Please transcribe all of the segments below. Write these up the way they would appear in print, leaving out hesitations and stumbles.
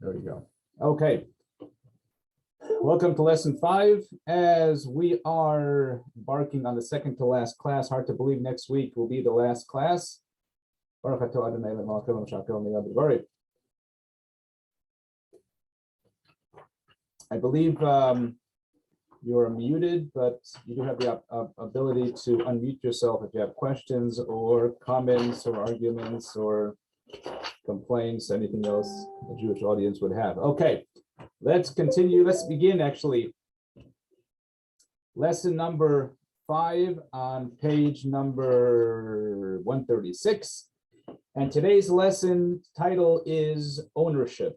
There we go. Okay. Welcome to lesson 5. As we are embarking on the second to last class, hard to believe next week will be the last class. I believe you are muted, but you do have the ability to unmute yourself if you have questions or comments or arguments or complaints, anything else the Jewish audience would have. Okay, let's continue. Let's begin actually. Lesson number 5 on page number 136. And today's lesson title is Ownership.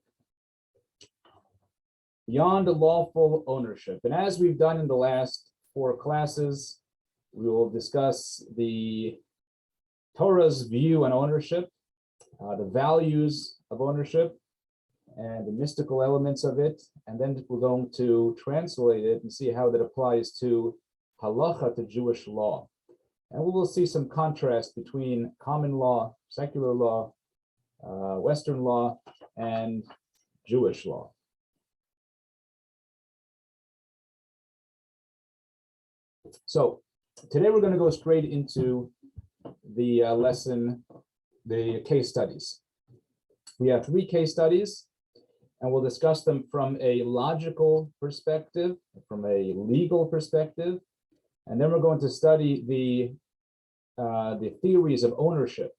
Beyond lawful ownership. And as we've done in the last 4 classes, we will discuss the Torah's view on ownership, the values of ownership, and the mystical elements of it. And then we're going to translate it and see how that applies to halacha, to Jewish law. And we will see some contrast between common law, secular law, Western law, and Jewish law. So today we're going to go straight into the lesson, the case studies. We have 3 case studies, and we'll discuss them from a logical perspective, from a legal perspective, and then we're going to study the theories of ownership,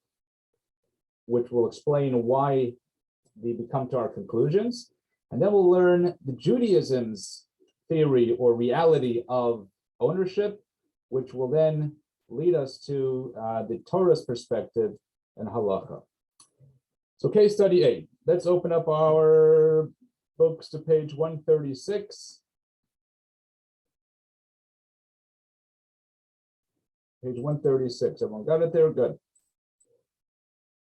which will explain why we come to our conclusions, and then we'll learn the Judaism's theory or reality of ownership, which will then lead us to the Torah's perspective and halacha. So case study A. Let's open up our books to page 136. Page 136. Everyone got it there? Good.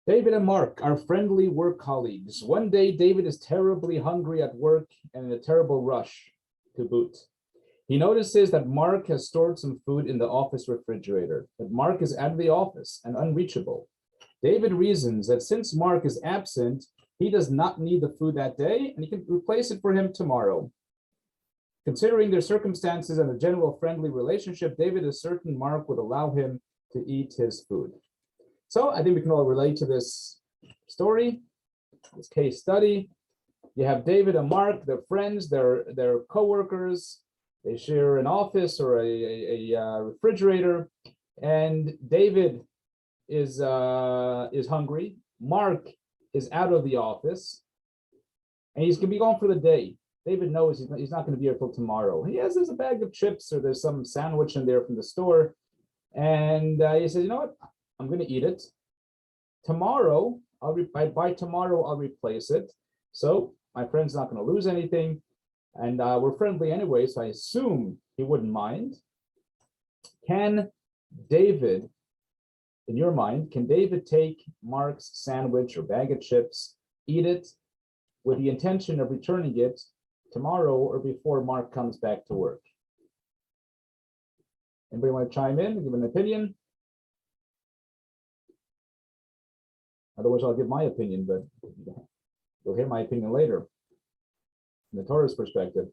David and Mark are friendly work colleagues. One day, David is terribly hungry at work and in a terrible rush to boot. He notices that Mark has stored some food in the office refrigerator, but Mark is out of the office and unreachable. David reasons that since Mark is absent, he does not need the food that day, and he can replace it for him tomorrow. Considering their circumstances and a general friendly relationship, David is certain Mark would allow him to eat his food. So I think we can all relate to this story, this case study. You have David and Mark, they're friends, they're co-workers. They share an office or a refrigerator, and David is hungry. Mark is out of the office, and he's going to be gone for the day. David knows he's not going to be here till tomorrow. There's a bag of chips or there's some sandwich in there from the store, and he says, you know what, I'm going to eat it. Tomorrow, by tomorrow, I'll replace it. So my friend's not going to lose anything. And we're friendly anyway, so I assume he wouldn't mind. Can David, in your mind, can David take Mark's sandwich or bag of chips, eat it, with the intention of returning it tomorrow or before Mark comes back to work? Anybody want to chime in, give an opinion? Otherwise, I'll give my opinion, but you'll hear my opinion later. From the Torah's perspective,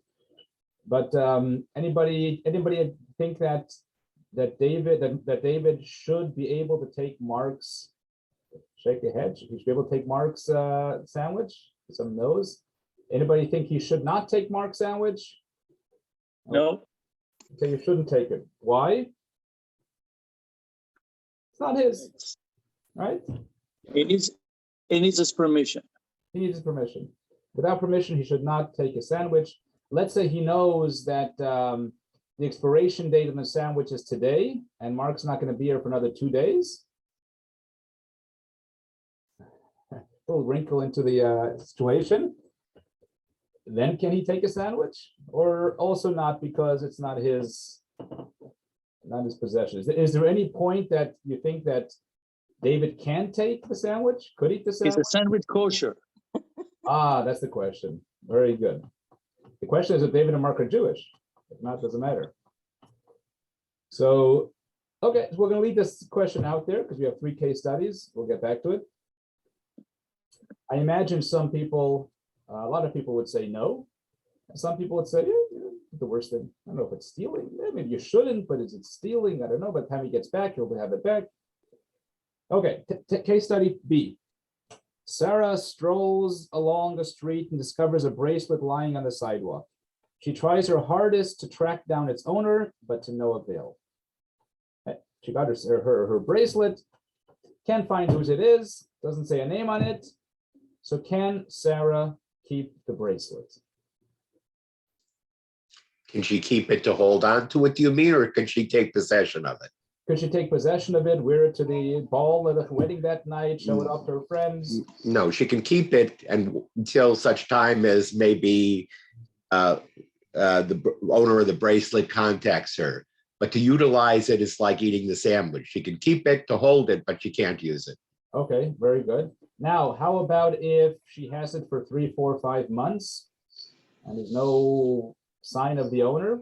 but anybody think that David should be able to take Mark's, shake your head, he should be able to take Mark's sandwich? Some no's. Anybody think he should not take Mark's sandwich? No. Okay, you shouldn't take it. Why? It's not his, right? He needs his permission. He needs his permission. Without permission, he should not take a sandwich. Let's say he knows that the expiration date on the sandwich is today, and Mark's not going to be here for another 2 days. A little wrinkle into the situation. Then can he take a sandwich? Or also not, because it's not his possession. Is there any point that you think that David can take the sandwich? Could eat the sandwich? Is the sandwich kosher? That's the question. Very good. The question is if David and Mark are Jewish. If not, it doesn't matter. So, okay, so we're going to leave this question out there because we have 3 case studies. We'll get back to it. I imagine some people A lot of people would say no. Some people would say, the worst thing, I don't know if it's stealing. Maybe you shouldn't, but is it stealing? I don't know. By the time he gets back, he'll have it back. Okay, case study B. Sarah strolls along the street and discovers a bracelet lying on the sidewalk. She tries her hardest to track down its owner, but to no avail. She got her bracelet, can't find whose it is, doesn't say a name on it. So can Sarah keep the bracelet? Can she keep it to hold on to it, do you mean, or can she take possession of it? Could she take possession of it, wear it to the ball at the wedding that night, show it off to her friends? No, she can keep it until such time as maybe the owner of the bracelet contacts her. But to utilize it is like eating the sandwich. She can keep it to hold it, but she can't use it. Okay, very good. Now, how about if she has it for 3, 4, 5 months and there's no sign of the owner?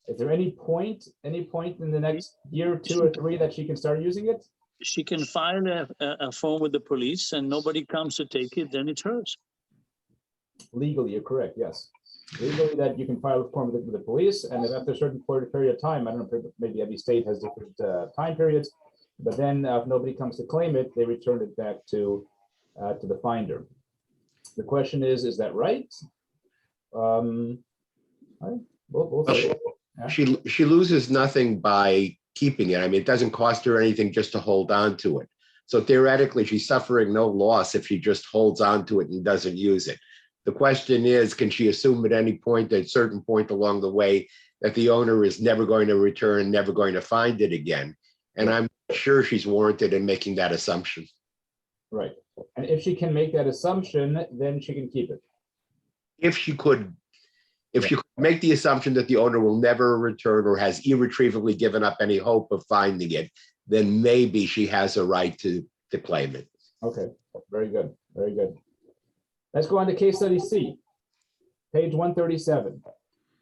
Is there any point in the next year, 2 or 3 that she can start using it? She can file a phone with the police and nobody comes to take it, then it's hers. Legally, you're correct, yes. Legally, that you can file a form with the police, and if after a certain period of time, I don't know, maybe every state has different time periods, but then if nobody comes to claim it, they return it back to the finder. The question is that right? We'll see. Yeah. She loses nothing by keeping it. I mean, it doesn't cost her anything just to hold on to it. So theoretically, she's suffering no loss if she just holds on to it and doesn't use it. The question is, can she assume at any point, at a certain point along the way, that the owner is never going to return, never going to find it again? And I'm sure she's warranted in making that assumption. Right. And if she can make that assumption, then she can keep it. If she could make the assumption that the owner will never return or has irretrievably given up any hope of finding it, then maybe she has a right to claim it. Okay, very good, very good. Let's go on to case study C, page 137.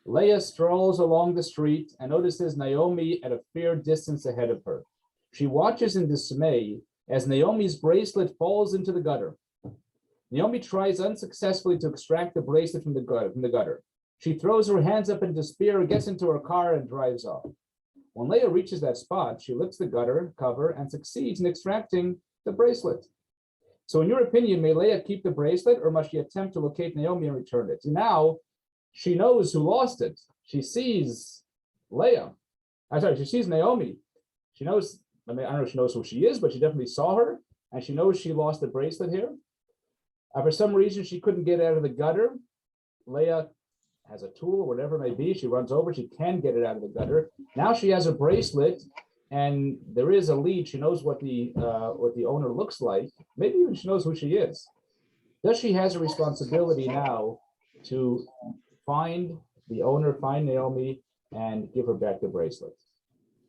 Leah strolls along the street and notices Naomi at a fair distance ahead of her. She watches in dismay as Naomi's bracelet falls into the gutter. Naomi tries unsuccessfully to extract the bracelet from the gutter. She throws her hands up in despair, gets into her car, and drives off. When Leah reaches that spot, she lifts the gutter cover and succeeds in extracting the bracelet. So in your opinion, may Leah keep the bracelet, or must she attempt to locate Naomi and return it? Now, she knows who lost it. She sees Leah. She sees Naomi. She knows, I don't know if she knows who she is, but she definitely saw her, and she knows she lost the bracelet here. For some reason, she couldn't get out of the gutter. Leah has a tool or whatever it may be. She runs over, she can get it out of the gutter. Now she has a bracelet, and there is a lead. She knows what the owner looks like. Maybe even she knows who she is. Does she has a responsibility now to find the owner, find Naomi, and give her back the bracelet?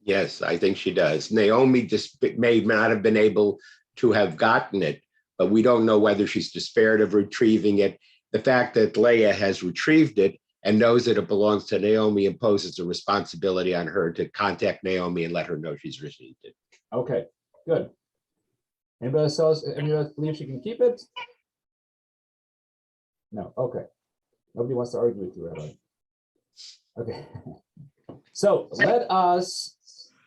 Yes, I think she does. Naomi just may not have been able to have gotten it, but we don't know whether she's despaired of retrieving it. The fact that Leah has retrieved it and knows that it belongs to Naomi imposes a responsibility on her to contact Naomi and let her know she's received it. Okay, good. Anybody else believe she can keep it? No, okay. Nobody wants to argue with you, Rabbi. Okay. So let us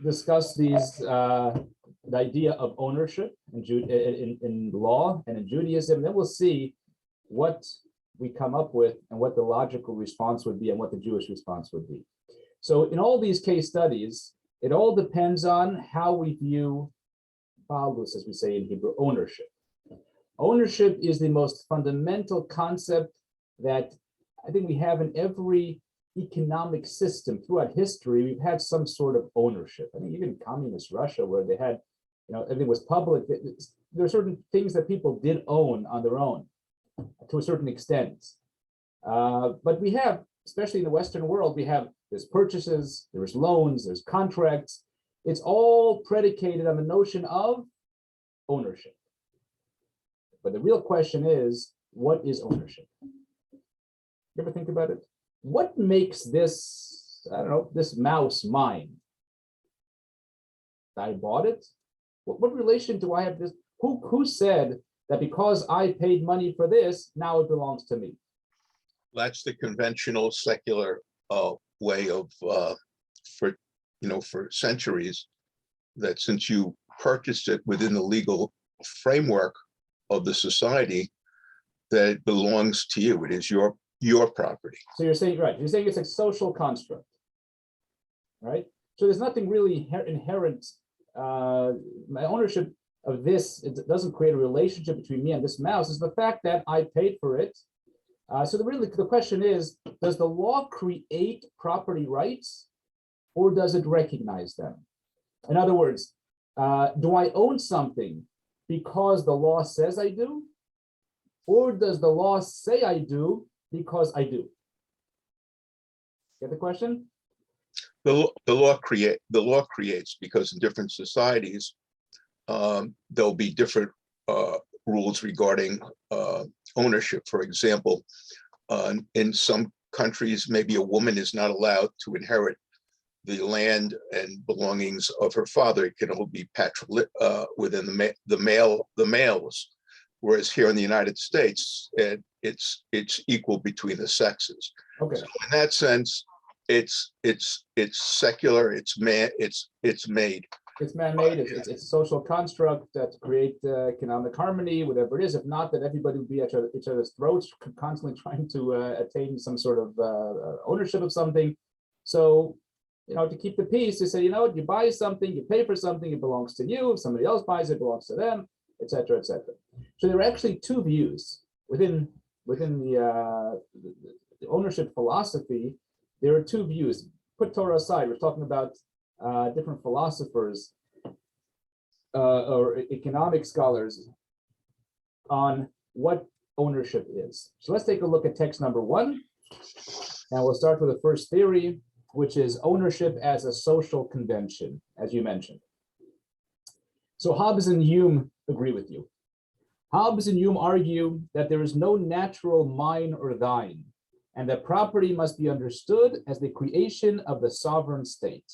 discuss the idea of ownership in law and in Judaism. Then we'll see what we come up with and what the logical response would be and what the Jewish response would be. So in all these case studies, it all depends on how we view balus, as we say in Hebrew, ownership. Ownership is the most fundamental concept that I think we have in every economic system throughout history. We've had some sort of ownership. I mean, even communist Russia, where they had, everything was public. There are certain things that people did own on their own to a certain extent. But we have, especially in the Western world, there's purchases, there's loans, there's contracts. It's all predicated on the notion of ownership. But the real question is, what is ownership? You ever think about it? What makes this, this mouse mine? I bought it? What relation do I have to this? Who said that because I paid money for this, now it belongs to me. That's the conventional secular way of for centuries, that since you purchased it within the legal framework of the society, that it belongs to you. It is your property. So you're saying, right, you're saying it's a social construct, right? So there's nothing really inherent. My ownership of this, it doesn't create a relationship between me and this mouse. It's the fact that I paid for it. So the question is, does the law create property rights, or does it recognize them? In other words, do I own something because the law says I do, or does the law say I do because I do? Get the question? The law creates, because in different societies, there'll be different rules regarding ownership. For example, in some countries, maybe a woman is not allowed to inherit the land and belongings of her father. It can only be within the males. Whereas here in the United States, it's equal between the sexes. Okay. So in that sense, it's secular. It's made. It's man-made. It's a social construct that create economic harmony, whatever it is. If not, that everybody would be at each other's throats, constantly trying to attain some sort of ownership of something. So, to keep the peace, they say, you buy something, you pay for something, it belongs to you. If somebody else buys it, it belongs to them, etc., etc. So there are actually two views within the ownership philosophy. There are two views. Put Torah aside. We're talking about different philosophers or economic scholars on what ownership is. So let's take a look at text number 1, and we'll start with the first theory, which is ownership as a social convention, as you mentioned. So Hobbes and Hume agree with you. Hobbes and Hume argue that there is no natural mine or thine, and that property must be understood as the creation of the sovereign state,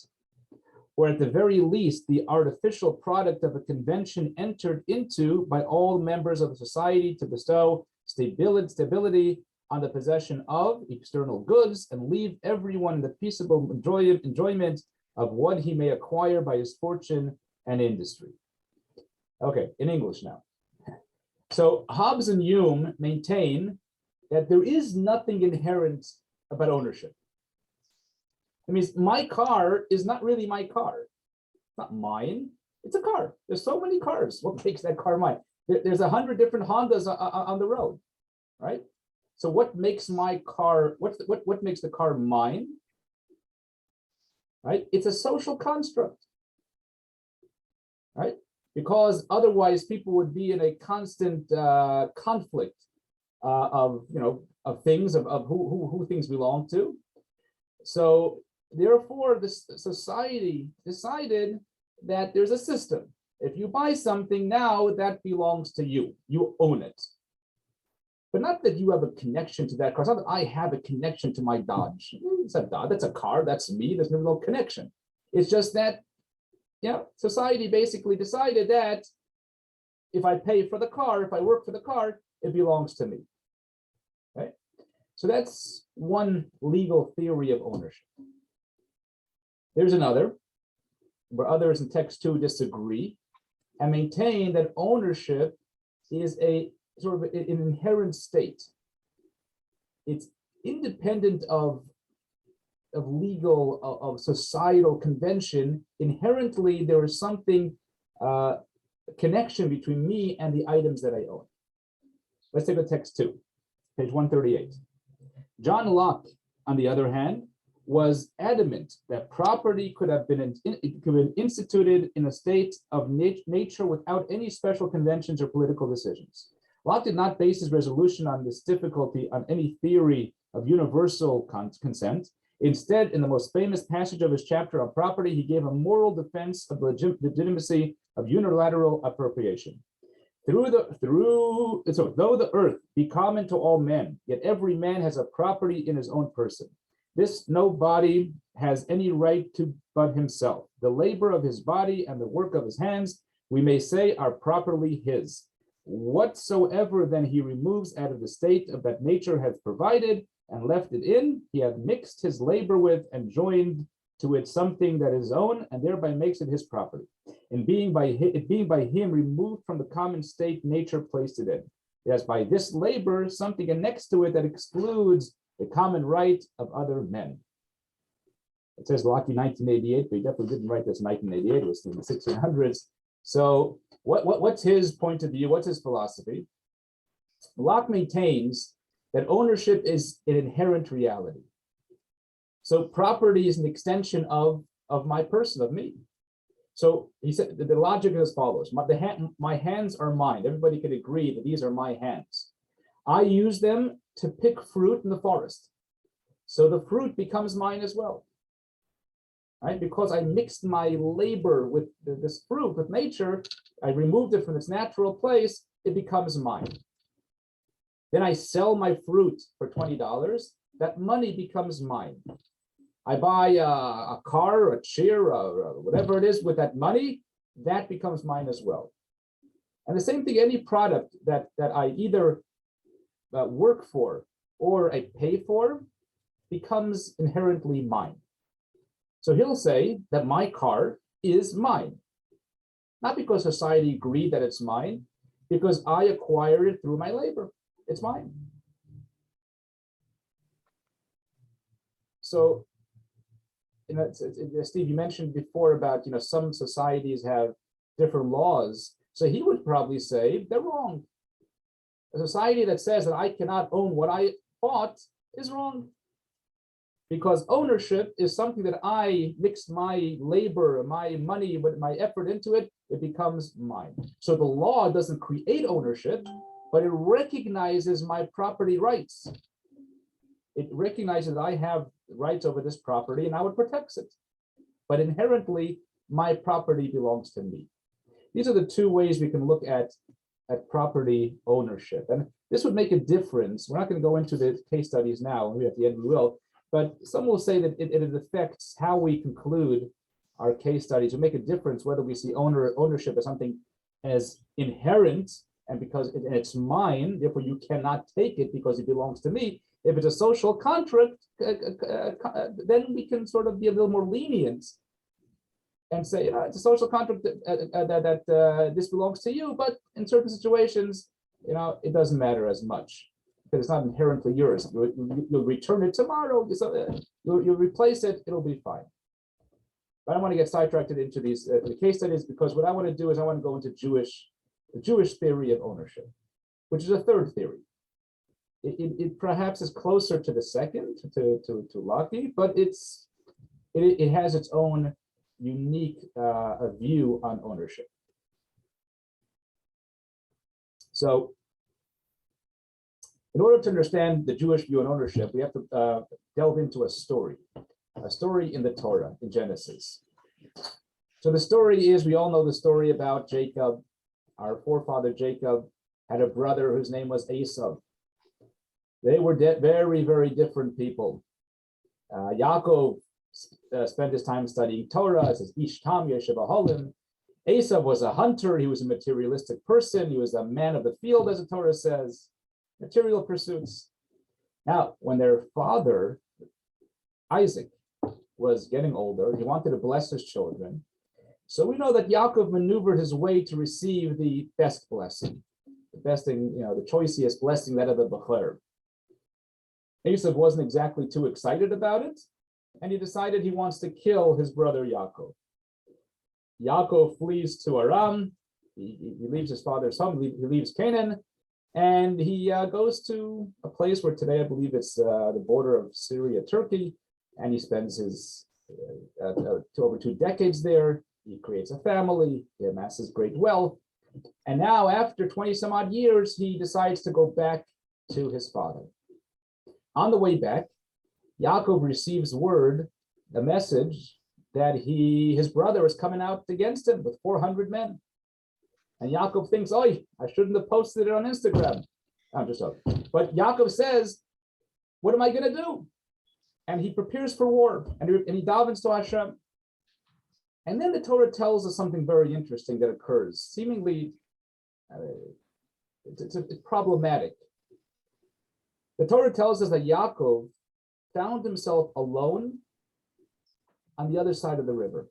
or at the very least, the artificial product of a convention entered into by all members of the society to bestow stability on the possession of external goods and leave everyone in the peaceable enjoyment of what he may acquire by his fortune and industry. Okay, in English now. So Hobbes and Hume maintain that there is nothing inherent about ownership. It means my car is not really my car. It's not mine. It's a car. There's so many cars. What makes that car mine? There's 100 different Hondas on the road, right? So what makes my car, what makes the car mine? Right? It's a social construct, right? Because otherwise people would be in a constant conflict of things, of who things belong to. So therefore, this society decided that there's a system. If you buy something now, that belongs to you. You own it. But not that you have a connection to that car. It's not that I have a connection to my Dodge. It's a Dodge. That's a car. That's me. There's no connection. It's just that, society basically decided that if I pay for the car, if I work for the car, it belongs to me. Right? So that's one legal theory of ownership. There's another, where others in text 2 disagree and maintain that ownership is a sort of an inherent state. It's independent of legal, of societal convention. Inherently, there is something, connection between me and the items that I own. Let's take a text 2, page 138. John Locke, on the other hand, was adamant that property could have been instituted in a state of nature without any special conventions or political decisions. Locke did not base his resolution on this difficulty on any theory of universal consent. Instead, in the most famous passage of his chapter on property, he gave a moral defense of the legitimacy of unilateral appropriation. Though the earth be common to all men, yet every man has a property in his own person. This no body has any right to but himself. The labor of his body and the work of his hands, we may say, are properly his. Whatsoever then he removes out of the state of that nature hath provided and left it in, he hath mixed his labor with and joined to it something that is own, and thereby makes it his property. And it being by him removed from the common state nature placed it in. Yes, by this labor, something annexed to it that excludes the common right of other men. It says Locke 1988, but he definitely didn't write this in 1988. It was in the 1600s. So what's his point of view? What's his philosophy? Locke maintains that ownership is an inherent reality. So property is an extension of my person, of me. So he said the logic is as follows. My hands are mine. Everybody can agree that these are my hands. I use them to pick fruit in the forest. So the fruit becomes mine as well. Right? Because I mixed my labor with this fruit, with nature, I removed it from its natural place, it becomes mine. Then I sell my fruit for $20, that money becomes mine. I buy a car, a chair, whatever it is with that money, that becomes mine as well. And the same thing, any product that I either work for or I pay for becomes inherently mine. So he'll say that my car is mine, not because society agreed that it's mine, because I acquired it through my labor. It's mine. So, Steve, you mentioned before about, some societies have different laws. So he would probably say they're wrong. A society that says that I cannot own what I bought is wrong. Because ownership is something that I mixed my labor, my money, with my effort into it, it becomes mine. So the law doesn't create ownership, but it recognizes my property rights. It recognizes that I have rights over this property and now it protects it. But inherently, my property belongs to me. These are the two ways we can look at property ownership. And this would make a difference. We're not going to go into the case studies now, maybe at the end we will. But some will say that it affects how we conclude our case studies. It make a difference whether we see ownership as something as inherent and because it's mine, therefore you cannot take it because it belongs to me. If it's a social contract, then we can sort of be a little more lenient and say, it's a social contract that this belongs to you, but in certain situations, it doesn't matter as much. Because it's not inherently yours. You'll return it tomorrow. You'll replace it. It'll be fine. But I don't want to get sidetracked into these the case studies because what I want to do is I want to go into the Jewish theory of ownership, which is a third theory. It perhaps is closer to the second, to Locke, but it has its own unique view on ownership. So, in order to understand the Jewish view on ownership, we have to delve into a story in the Torah, in Genesis. So the story is, we all know the story about Jacob. Our forefather Jacob had a brother whose name was Esau. They were very, very different people. Yaakov spent his time studying Torah. It says, Ish Tam Yeshiv Aholim. Esau was a hunter. He was a materialistic person. He was a man of the field, as the Torah says. Material pursuits. Now, when their father, Isaac, was getting older, he wanted to bless his children. So we know that Yaakov maneuvered his way to receive the best blessing, the best thing, the choicest blessing, that of the Bechor. Esau wasn't exactly too excited about it, and he decided he wants to kill his brother Yaakov. Yaakov flees to Aram. He leaves his father's home. He leaves Canaan. And he goes to a place where today I believe it's the border of Syria, Turkey, and he spends his over 2 decades there. He creates a family, he amasses great wealth, and now after 20 some odd years, he decides to go back to his father. On the way back, Yaakov receives word, a message, that his brother is coming out against him with 400 men. And Yaakov thinks, I shouldn't have posted it on Instagram. I'm just joking. But Yaakov says, what am I going to do? And he prepares for war, and he davens to Hashem. And then the Torah tells us something very interesting that occurs, seemingly It's problematic. The Torah tells us that Yaakov found himself alone on the other side of the river.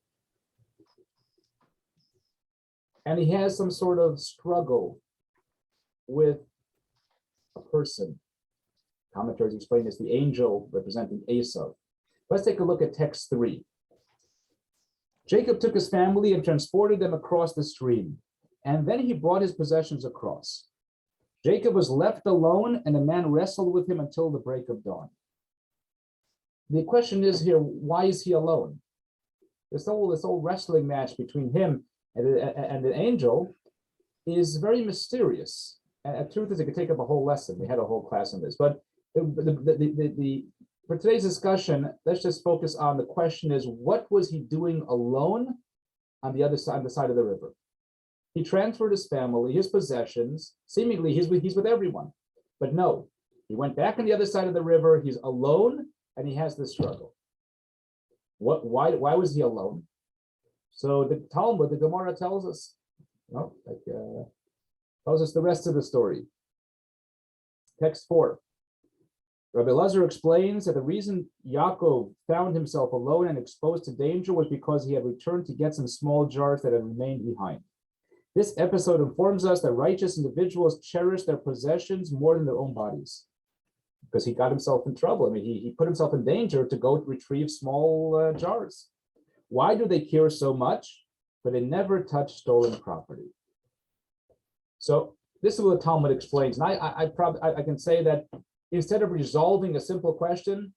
And he has some sort of struggle with a person. Commentators explain this, the angel representing Esau. Let's take a look at text 3. Jacob took his family and transported them across the stream, and then he brought his possessions across. Jacob was left alone, and a man wrestled with him until the break of dawn. The question is here, why is he alone? This whole wrestling match between him and the angel is very mysterious. And the truth is, it could take up a whole lesson. We had a whole class on this. But for today's discussion, let's just focus on the question is, what was he doing alone on the other side, on the side of the river? He transferred his family, his possessions. Seemingly, he's with everyone. But no, he went back on the other side of the river. He's alone, and he has this struggle. Why was he alone? So the Talmud, the Gemara tells us, tells us the rest of the story. Text 4. Rabbi Elazar explains that the reason Yaakov found himself alone and exposed to danger was because he had returned to get some small jars that had remained behind. This episode informs us that righteous individuals cherish their possessions more than their own bodies, because he got himself in trouble. I mean, he put himself in danger to go retrieve small jars. Why do they care so much? But they never touch stolen property. So this is what the Talmud explains. And I can say that instead of resolving a simple question,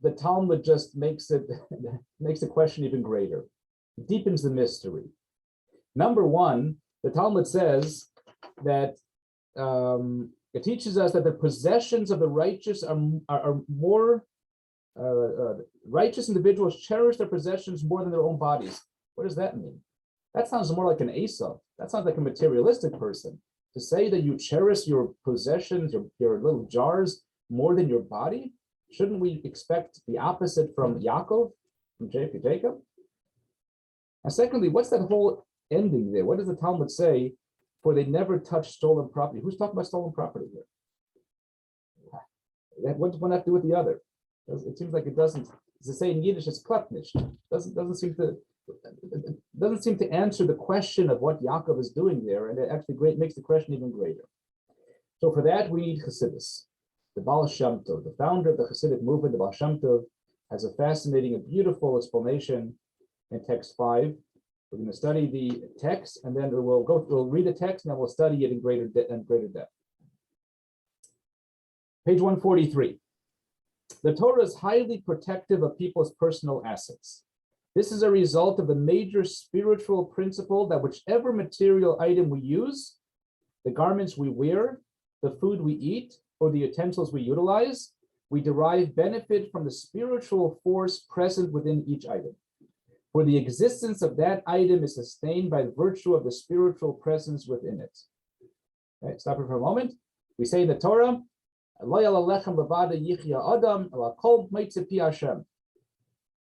the Talmud just makes the question even greater. It deepens the mystery. Number one, the Talmud says that it teaches us that the possessions of the righteous are more righteous individuals cherish their possessions more than their own bodies. What does that mean? That sounds more like an Esau. That sounds like a materialistic person. To say that you cherish your possessions, your little jars, more than your body, shouldn't we expect the opposite from Yaakov, from Jacob? And secondly, what's that whole ending there? What does the Talmud say? For they never touch stolen property. Who's talking about stolen property here? What does one have to do with the other? It seems like it doesn't. As they say in Yiddish, it's klapnish. Doesn't seem to answer the question of what Yaakov is doing there, and it actually makes the question even greater. So for that, we need Chassidus. The Baal Shem Tov, the founder of the Chassidic movement, the Baal Shem Tov, has a fascinating and beautiful explanation in text 5. We're going to study the text, and then we'll read the text, and then we'll study it in greater depth. Page 143. The Torah is highly protective of people's personal assets. This is a result of the major spiritual principle that whichever material item we use, the garments we wear, the food we eat, or the utensils we utilize, we derive benefit from the spiritual force present within each item. For the existence of that item is sustained by virtue of the spiritual presence within it. Okay, stop it for a moment. We say in the Torah,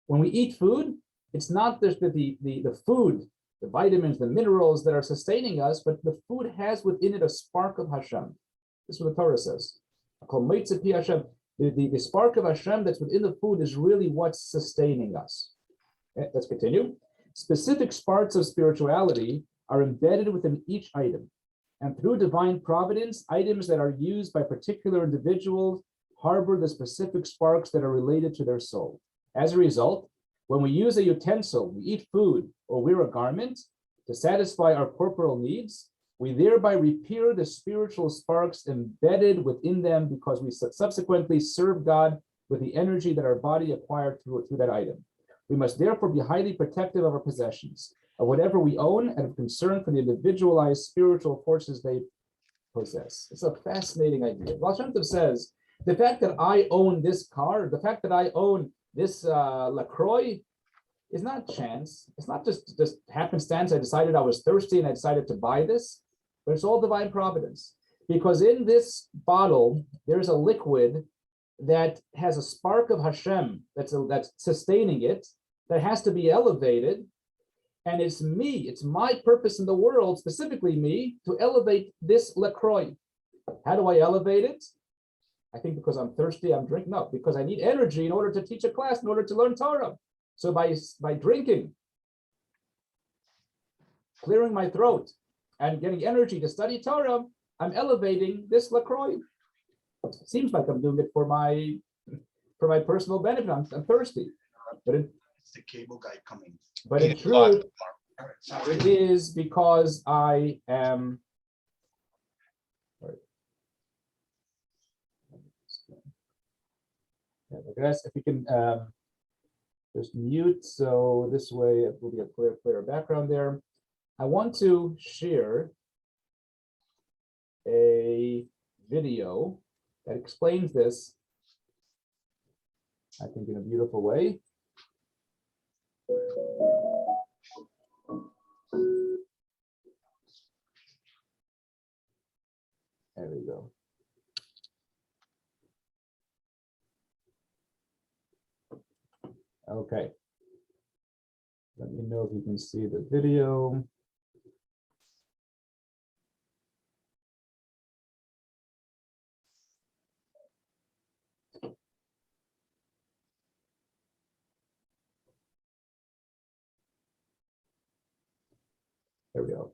when we eat food, it's not just the food, the vitamins, the minerals that are sustaining us, but the food has within it a spark of Hashem. This is what the Torah says. The spark of Hashem that's within the food is really what's sustaining us. Okay, let's continue. Specific sparks of spirituality are embedded within each item. And through divine providence, items that are used by particular individuals harbor the specific sparks that are related to their soul. As a result, when we use a utensil, we eat food, or wear a garment to satisfy our corporal needs, we thereby repair the spiritual sparks embedded within them because we subsequently serve God with the energy that our body acquired through that item. We must therefore be highly protective of our possessions, of whatever we own, and of concern for the individualized spiritual forces they possess. It's a fascinating idea. Baal Shem Tov says, the fact that I own this car, the fact that I own this LaCroix is not chance. It's not just happenstance. I decided I was thirsty and I decided to buy this, but it's all divine providence. Because in this bottle, there's a liquid that has a spark of Hashem that's sustaining it, that has to be elevated. And it's me, it's my purpose in the world, specifically me, to elevate this LaCroix. How do I elevate it? I think because I'm thirsty, I'm drinking. No, because I need energy in order to teach a class, in order to learn Torah. So by drinking, clearing my throat, and getting energy to study Torah, I'm elevating this LaCroix. Seems like I'm doing it for my personal benefit. I'm thirsty, but It's the cable guy coming. in truth, All right, sounds it good. is because I am. Yeah, I guess if you can just mute, so this way it will be a clearer background there. I want to share a video that explains this, I think, in a beautiful way. There we go. Okay. Let me know if you can see the video. There we go.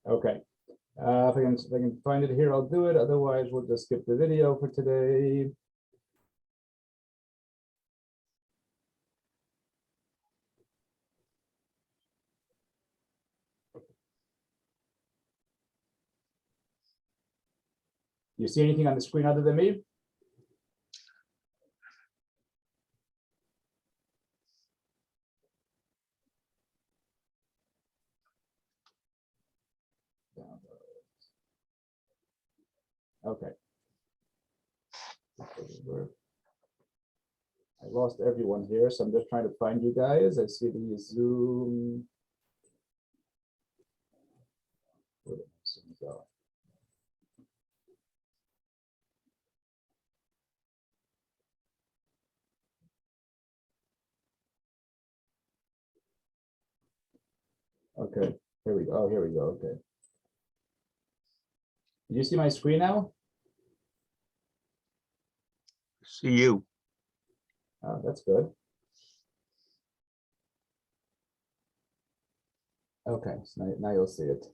Okay. If I can find it here, I'll do it. Otherwise, we'll just skip the video for today. You see anything on the screen other than me? Okay. I lost everyone here, so I'm just trying to find you guys. I see the Zoom. Where did my Zoom go? Okay, here we go. Oh, here we go. Okay. Did you see my screen now? See you. Oh, that's good. Okay, so now you'll see it.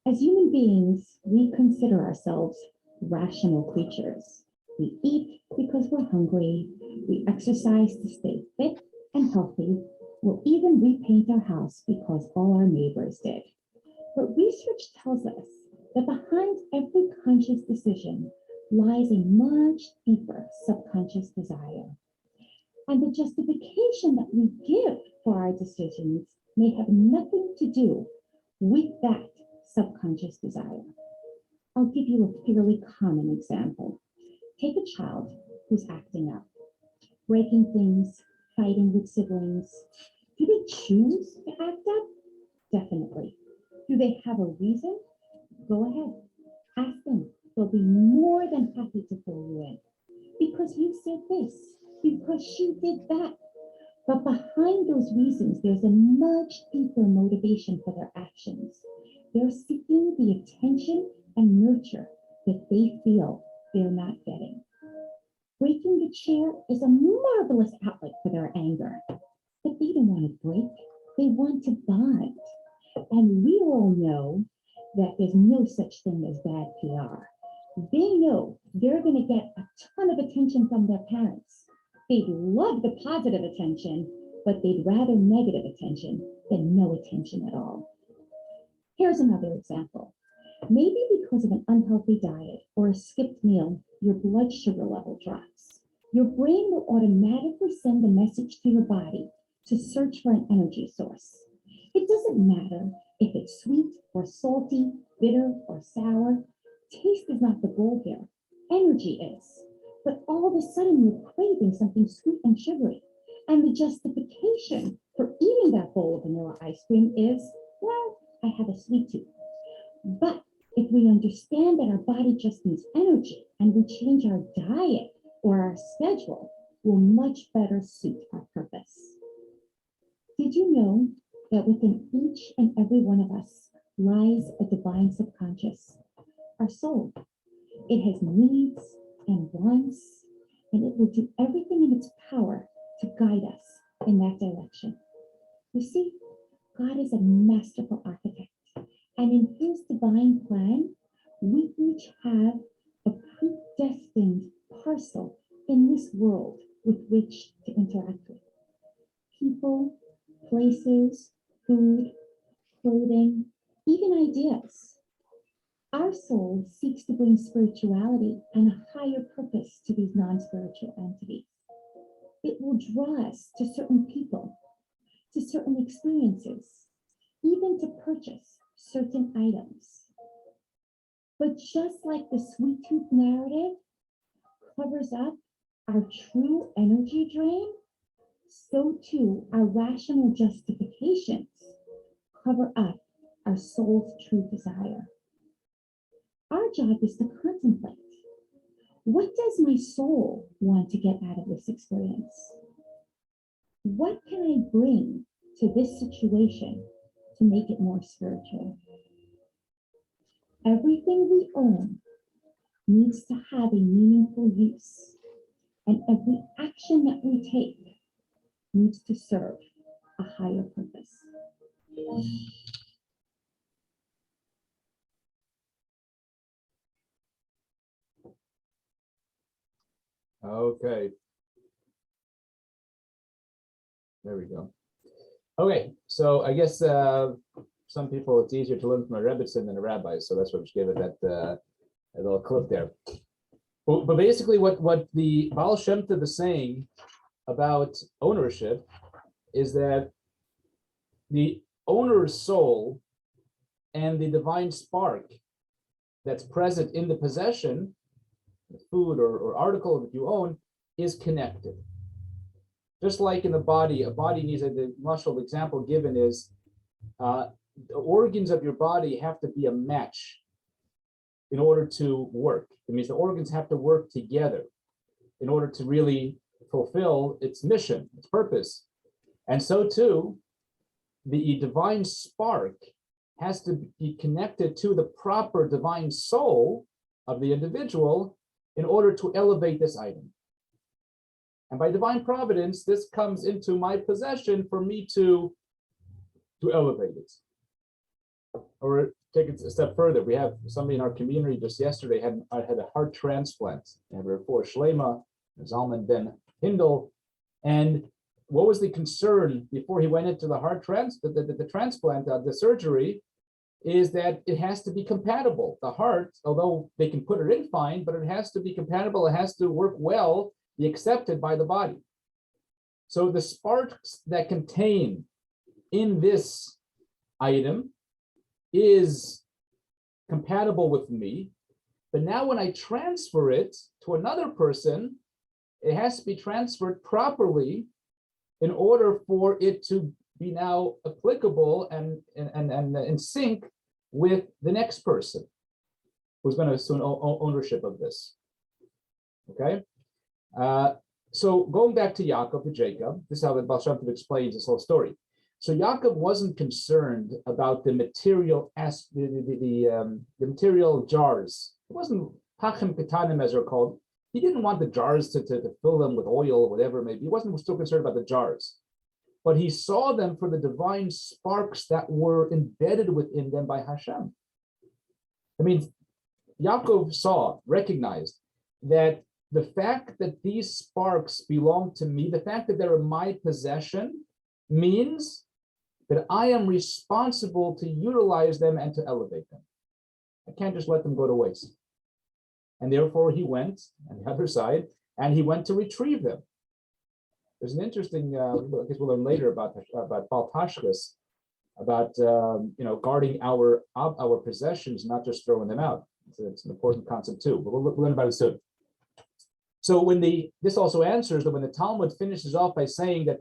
As human beings, we consider ourselves rational creatures. We eat because we're hungry. We exercise to stay fit and healthy. We'll even repaint our house because all our neighbors did. But research tells us that behind every conscious decision lies a much deeper subconscious desire. And the justification that we give for our decisions may have nothing to do with that subconscious desire. I'll give you a fairly common example. Take a child who's acting up, breaking things, fighting with siblings. Do they choose to act up? Definitely. Do they have a reason? Go ahead, ask them. They'll be more than happy to fill you in. Because you said this, because she did that. But behind those reasons, there's a much deeper motivation for their actions. They're seeking the attention and nurture that they feel they're not getting. Breaking the chair is a marvelous outlet for their anger, but they don't want to break. They want to bond. And we all know that there's no such thing as bad PR. They know they're going to get a ton of attention from their parents. They'd love the positive attention, but they'd rather negative attention than no attention at all. Here's another example. Maybe because of an unhealthy diet or a skipped meal, your blood sugar level drops. your brain will automatically send a message to your body to search for an energy source. It doesn't matter if it's sweet or salty, bitter or sour. Taste is not the goal here. Energy is. But all of a sudden you're craving something sweet and sugary. And the justification for eating that bowl of vanilla ice cream is, well, I have a sweet tooth. But if we understand that our body just needs energy and we change our diet or our schedule, will much better suit our purpose. Did you know that within each and every one of us lies a divine subconscious, our soul? It has needs and wants, and it will do everything in its power to guide us in that direction. You see, God is a masterful architect, and in his divine plan, we each have a predestined parcel in this world with which to interact with. People, places, food, clothing, even ideas. Our soul seeks to bring spirituality and a higher purpose to these non-spiritual entities. It will draw us to certain people, to certain experiences, even to purchase certain items. But just like the sweet tooth narrative covers up our true energy drain, so too our rational justifications cover up our soul's true desire. Our job is to contemplate, what does my soul want to get out of this experience? What can I bring to this situation to make it more spiritual? Everything we own needs to have a meaningful use, and every action that we take needs to serve a higher purpose. Okay. There we go. Okay, so I guess some people, it's easier to learn from a Rebbitzin than a rabbi, so that's what just gave it that little clip there. But basically what the Baal Shem Tov is saying about ownership is that the owner's soul and the divine spark that's present in the possession, the food or article that you own, is connected. Just like in the body, a body needs, the muscle example given is the organs of your body have to be a match in order to work. It means the organs have to work together in order to really fulfill its mission, its purpose. And so too, the divine spark has to be connected to the proper divine soul of the individual in order to elevate this item. And by divine providence, this comes into my possession for me to elevate it. Or take it a step further. We have somebody in our community just yesterday had a heart transplant. They have for Shlema, Zalman Ben Hindel. And what was the concern before he went into the heart transplant, the surgery, is that it has to be compatible. The heart, although they can put it in fine, but it has to be compatible. It has to work well, be accepted by the body. So the sparks that contain in this item is compatible with me, but now when I transfer it to another person, it has to be transferred properly in order for it to be now applicable and in sync with the next person who's going to assume ownership of this. Okay, so going back to Yaakov, to Jacob, this is how the Baal Shem Tov explains this whole story. So Yaakov wasn't concerned about the material the material jars. It wasn't hachem ketanim, as they're called. He didn't want the jars to fill them with oil or whatever it may be. He wasn't still concerned about the jars. But he saw them for the divine sparks that were embedded within them by Hashem. I mean, Yaakov recognized that the fact that these sparks belong to me, the fact that they're in my possession, means that I am responsible to utilize them and to elevate them. I can't just let them go to waste. And therefore he went on the other side and he went to retrieve them. There's an interesting, I guess we'll learn later about Bal Tashchis, about guarding our possessions, not just throwing them out. So it's an important concept too, but we'll learn about it soon. So this also answers that when the Talmud finishes off by saying that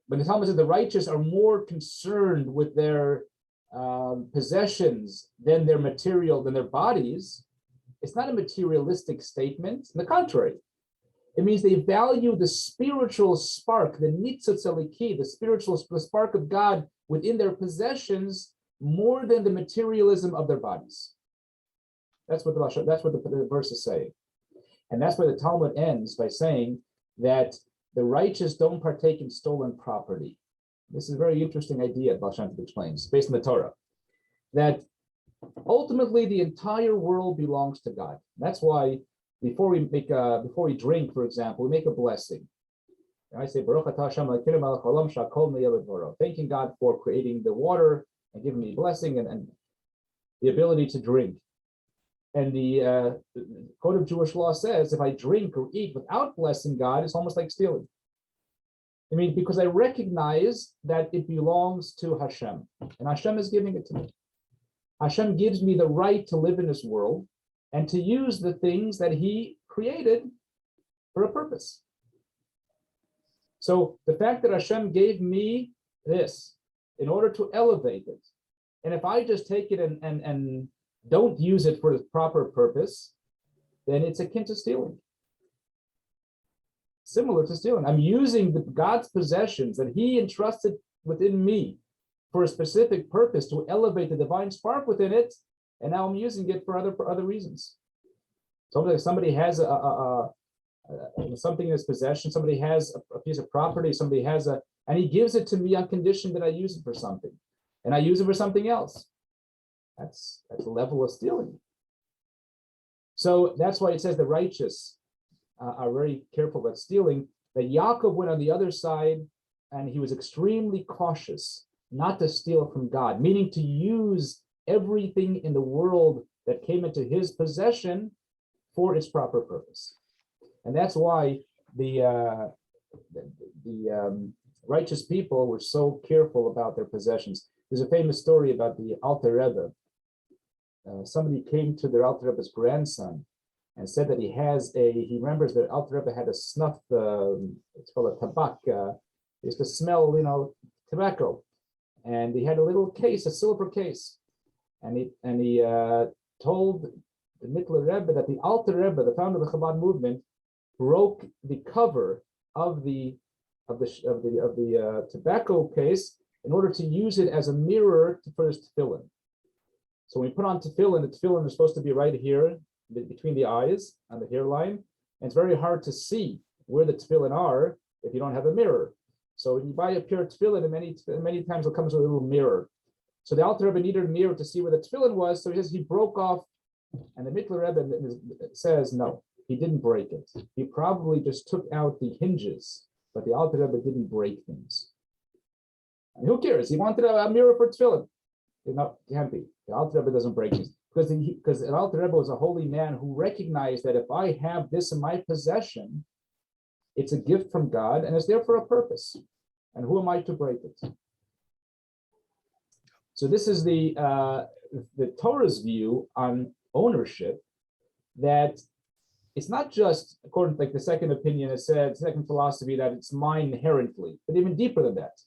when the Talmud says the righteous are more concerned with their possessions than their bodies, it's not a materialistic statement. On the contrary, it means they value the spiritual spark, the nitzutz eliki, the spark of God within their possessions more than the materialism of their bodies. That's what the verse is saying. And that's why the Talmud ends by saying that the righteous don't partake in stolen property. This is a very interesting idea, Baal Shem Tov explains, based on the Torah, that ultimately the entire world belongs to God. That's why before we drink, for example, we make a blessing. I say, Baruch atah Hashem Elokeinu melech haolam shehakol nהיה b'dvaro, thanking God for creating the water and giving me blessing and the ability to drink. And the Code of Jewish law says if I drink or eat without blessing God, it's almost like stealing. I mean, because I recognize that it belongs to Hashem, and Hashem is giving it to me. Hashem gives me the right to live in this world and to use the things that He created for a purpose. So the fact that Hashem gave me this in order to elevate it, and if I just take it and don't use it for the proper purpose, then it's akin to stealing. Similar to stealing. I'm using God's possessions that He entrusted within me for a specific purpose to elevate the divine spark within it, and now I'm using it for other reasons. Somebody has something in his possession, somebody has a piece of property, somebody has and he gives it to me on condition that I use it for something, and I use it for something else. That's a level of stealing. So that's why it says the righteous are very careful about stealing. That Yaakov went on the other side, and he was extremely cautious not to steal from God, meaning to use everything in the world that came into his possession for its proper purpose. And that's why the righteous people were so careful about their possessions. There's a famous story about the Alter Rebbe. Somebody came to their Alter Rebbe's grandson and said that he remembers that Alter Rebbe had a snuff, it's called a tabak, he used to smell, tobacco. And he had a little case, a silver case. And he told the Mittler Rebbe that the Alter Rebbe, the founder of the Chabad movement, broke the cover of the tobacco case in order to use it as a mirror for his tefillin. So when we put on tefillin, the tefillin is supposed to be right here between the eyes on the hairline, and it's very hard to see where the tefillin are if you don't have a mirror. So when you buy a pair of tefillin, and many times it comes with a little mirror. So the Alter Rebbe needed a mirror to see where the tefillin was, so he broke off, and the Mittler Rebbe says no, he didn't break it. He probably just took out the hinges, but the Alter Rebbe didn't break things. And who cares? He wanted a mirror for tefillin. No, it can't be. The Alter Rebbe doesn't break things. Because the Alter Rebbe was a holy man who recognized that if I have this in my possession, it's a gift from God and it's there for a purpose. And who am I to break it? So this is the Torah's view on ownership, that it's not just according to like the second opinion, it said, second philosophy, that it's mine inherently, but even deeper than that.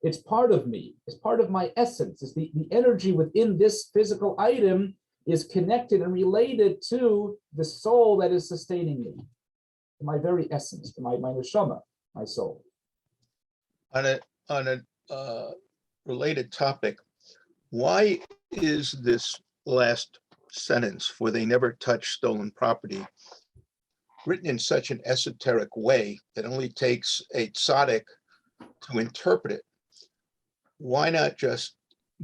It's part of me, it's part of my essence. It's the energy within this physical item is connected and related to the soul that is sustaining me, to my very essence, to my neshama, my soul. On a related topic, why is this last sentence, for they never touch stolen property, written in such an esoteric way that only takes a tzaddik to interpret it? Why not just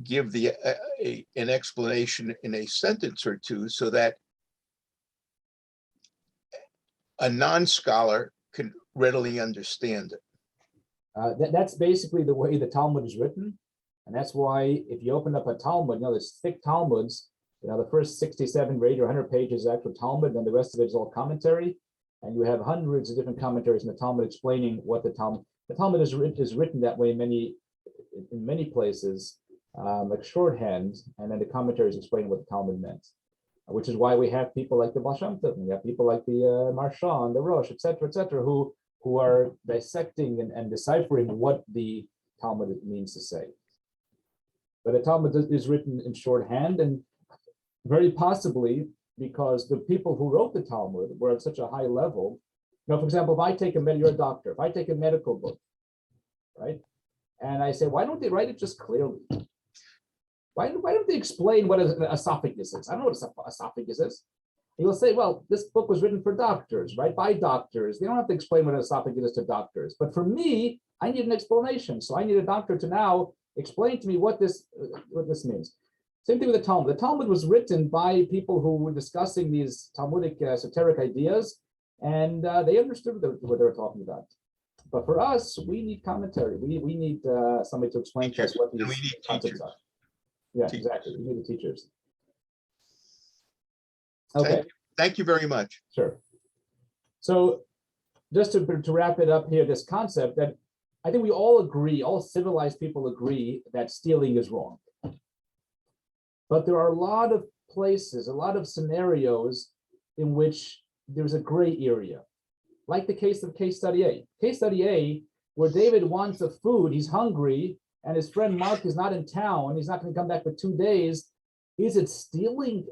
give an explanation in a sentence or two so that a non-scholar can readily understand it? That's basically the way the Talmud is written. And that's why if you open up a Talmud, there's thick Talmuds, Now, the first 67, 80, or 100 pages is actual Talmud, then the rest of it is all commentary. And you have hundreds of different commentaries in the Talmud explaining what the Talmud is written that way in many places, like shorthand, and then the commentaries explain what the Talmud meant, which is why we have people like the Baal Shem Tov, and we have people like the Maharsha, the Rosh, et cetera, who are dissecting and deciphering what the Talmud means to say. But the Talmud is written in shorthand, and very possibly because the people who wrote the Talmud were at such a high level. You know, for example, if I take you're a doctor, if I take a medical book, right, and I say, why don't they write it just clearly? Why don't they explain what an esophagus is? I don't know what an esophagus is. You'll say, well, this book was written for doctors, right? By doctors. They don't have to explain what an esophagus is to doctors. But for me, I need an explanation. So I need a doctor to now explain to me what this means. Same thing with the Talmud. The Talmud was written by people who were discussing these Talmudic esoteric ideas, and they understood what they were talking about. But for us, we need commentary. We need somebody to explain to us what And we these need concepts teachers. are. Yeah, Teachers. exactly. We need the teachers. Thank Okay. you. Thank you very much. Sure. So just to wrap it up here, this concept that I think we all agree, all civilized people agree that stealing is wrong. But there are a lot of places, a lot of scenarios in which there's a gray area, like the case of case study A. Case study A, where David wants the food, he's hungry, and his friend Mark is not in town, he's not going to come back for 2 days. Is it stealing?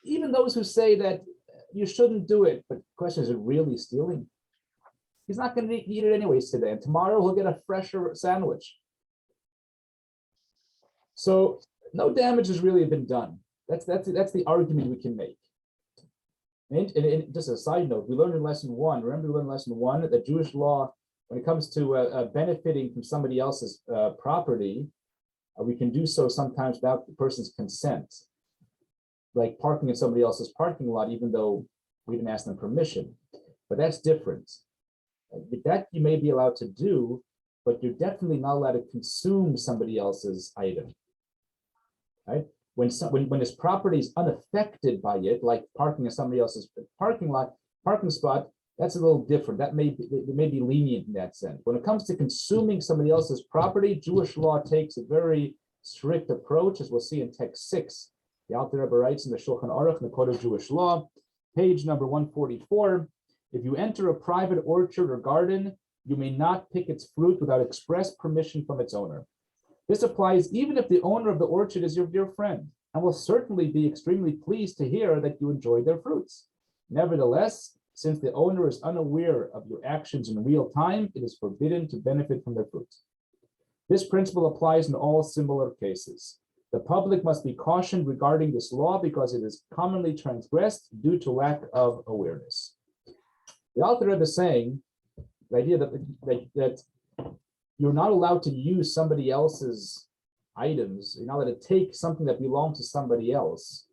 Even those who say that you shouldn't do it, but the question is it really stealing? He's not going to eat it anyways today, and tomorrow he'll get a fresher sandwich. So no damage has really been done. That's the argument we can make. And just a side note, we learned in lesson 1. Remember, we learned in lesson 1 that Jewish law, when it comes to benefiting from somebody else's property, we can do so sometimes without the person's consent, like parking in somebody else's parking lot, even though we didn't ask them permission. But that's different. That you may be allowed to do, but you're definitely not allowed to consume somebody else's item. Right? When his property is unaffected by it, like parking in somebody else's parking spot, that's a little different. They may be lenient in that sense. When it comes to consuming somebody else's property, Jewish law takes a very strict approach, as we'll see in text 6. The Alter Rebbe writes in the Shulchan Aruch, in the Code of Jewish Law, page number 144. If you enter a private orchard or garden, you may not pick its fruit without express permission from its owner. This applies even if the owner of the orchard is your dear friend, and will certainly be extremely pleased to hear that you enjoy their fruits. Nevertheless, since the owner is unaware of your actions in real time, it is forbidden to benefit from their fruits. This principle applies in all similar cases. The public must be cautioned regarding this law because it is commonly transgressed due to lack of awareness. The Alter Rebbe is saying the idea that you're not allowed to use somebody else's items, you're not allowed to take something that belongs to somebody else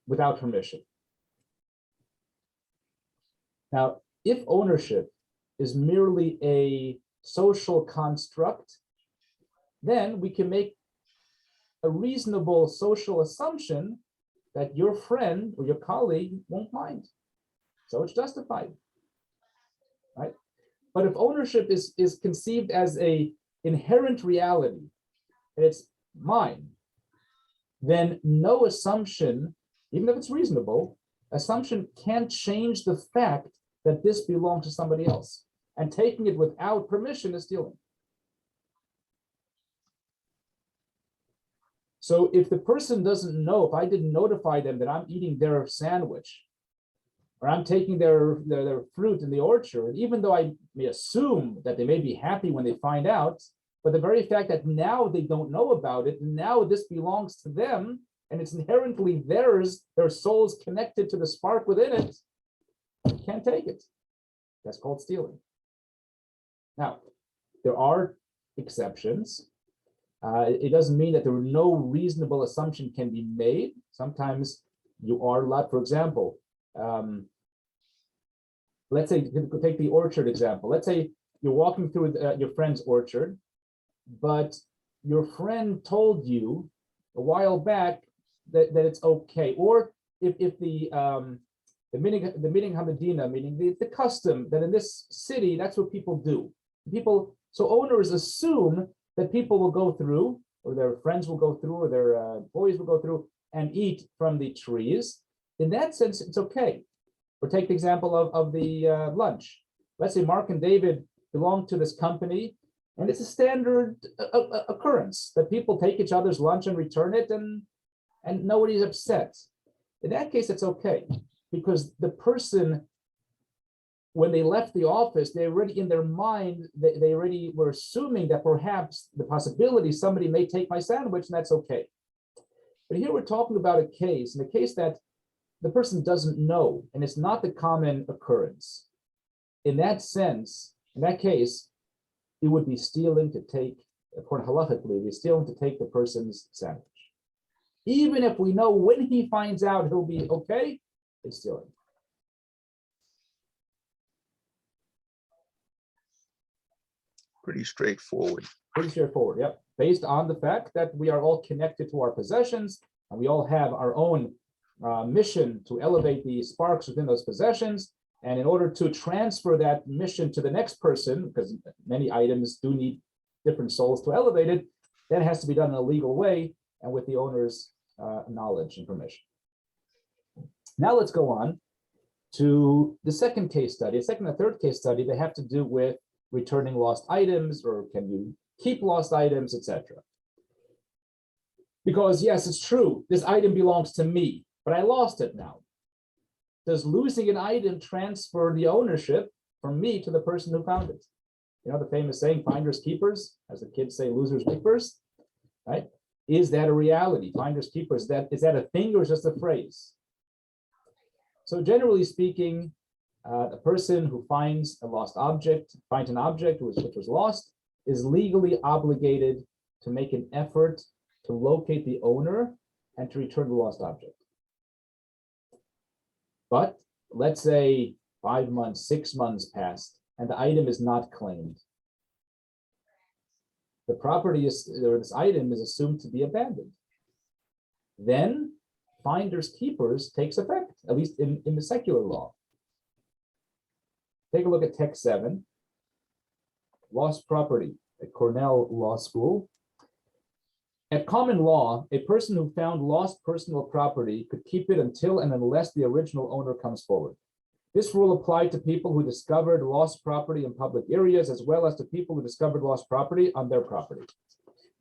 without permission. Now, if ownership is merely a social construct, then we can make a reasonable social assumption that your friend or your colleague won't mind. So it's justified, right? But if ownership is conceived as a inherent reality, and it's mine, then no assumption, even if it's reasonable, assumption can't change the fact that this belongs to somebody else. And taking it without permission is stealing. So if the person doesn't know, if I didn't notify them that I'm eating their sandwich, or I'm taking their fruit in the orchard, even though I may assume that they may be happy when they find out, but the very fact that now they don't know about it, now this belongs to them, and it's inherently theirs, their soul's connected to the spark within it, you can't take it. That's called stealing. Now, there are exceptions. It doesn't mean that there are no reasonable assumption can be made. Sometimes you are allowed, for example, let's say, take the orchard example. Let's say you're walking through your friend's orchard, but your friend told you a while back that it's okay. Or if the Mining Hamedina, meaning the custom that in this city, that's what people do. People, so owners assume that people will go through, or their friends will go through, or their employees will go through and eat from the trees. In that sense, it's okay. Or take the example of the lunch. Let's say Mark and David belong to this company, and it's a standard occurrence that people take each other's lunch and return it, and nobody's upset. In that case, it's okay, because the person, when they left the office, they already in their mind, they already were assuming that perhaps the possibility somebody may take my sandwich, and that's okay. But here we're talking about a case, and a case that the person doesn't know, and it's not the common occurrence. In that sense, in that case, it would be stealing to take, according halachically, it would be stealing to take the person's sandwich. Even if we know when he finds out he'll be okay, it's stealing. Pretty straightforward. Pretty straightforward, yep. Based on the fact that we are all connected to our possessions, and we all have our own mission to elevate the sparks within those possessions. And in order to transfer that mission to the next person, because many items do need different souls to elevate it, that has to be done in a legal way and with the owner's knowledge and permission. Now let's go on to the second case study. The second and third case study, they have to do with returning lost items, or can you keep lost items, etc. Because yes, it's true, this item belongs to me, but I lost it now. Does losing an item transfer the ownership from me to the person who found it? You know the famous saying, finders keepers, as the kids say, losers keepers, right? Is that a reality? Finders keepers, is that a thing or is just a phrase? So generally speaking, a person who finds a lost object, finds an object which was lost, is legally obligated to make an effort to locate the owner and to return the lost object. But let's say 5 months, 6 months passed, and the item is not claimed. The property is, or this item is assumed to be abandoned. Then finders keepers takes effect, at least in the secular law. Take a look at text 7, lost property at Cornell Law School. At common law, a person who found lost personal property could keep it until and unless the original owner comes forward. This rule applied to people who discovered lost property in public areas, as well as to people who discovered lost property on their property.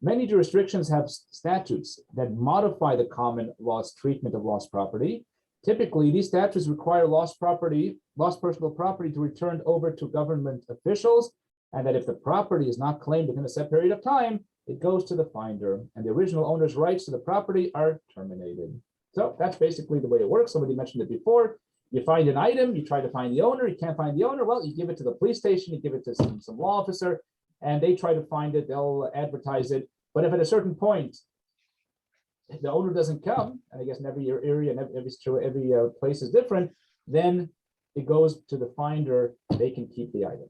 Many jurisdictions have statutes that modify the common law's treatment of lost property. Typically, these statutes require lost personal property to be turned over to government officials, and that if the property is not claimed within a set period of time, it goes to the finder, and the original owner's rights to the property are terminated. So that's basically the way it works. Somebody mentioned it before. You find an item, you try to find the owner, you can't find the owner, well, you give it to the police station, you give it to some law officer, and they try to find it, they'll advertise it. But if at a certain point, the owner doesn't come, and I guess in every area and every place is different, then it goes to the finder, they can keep the item.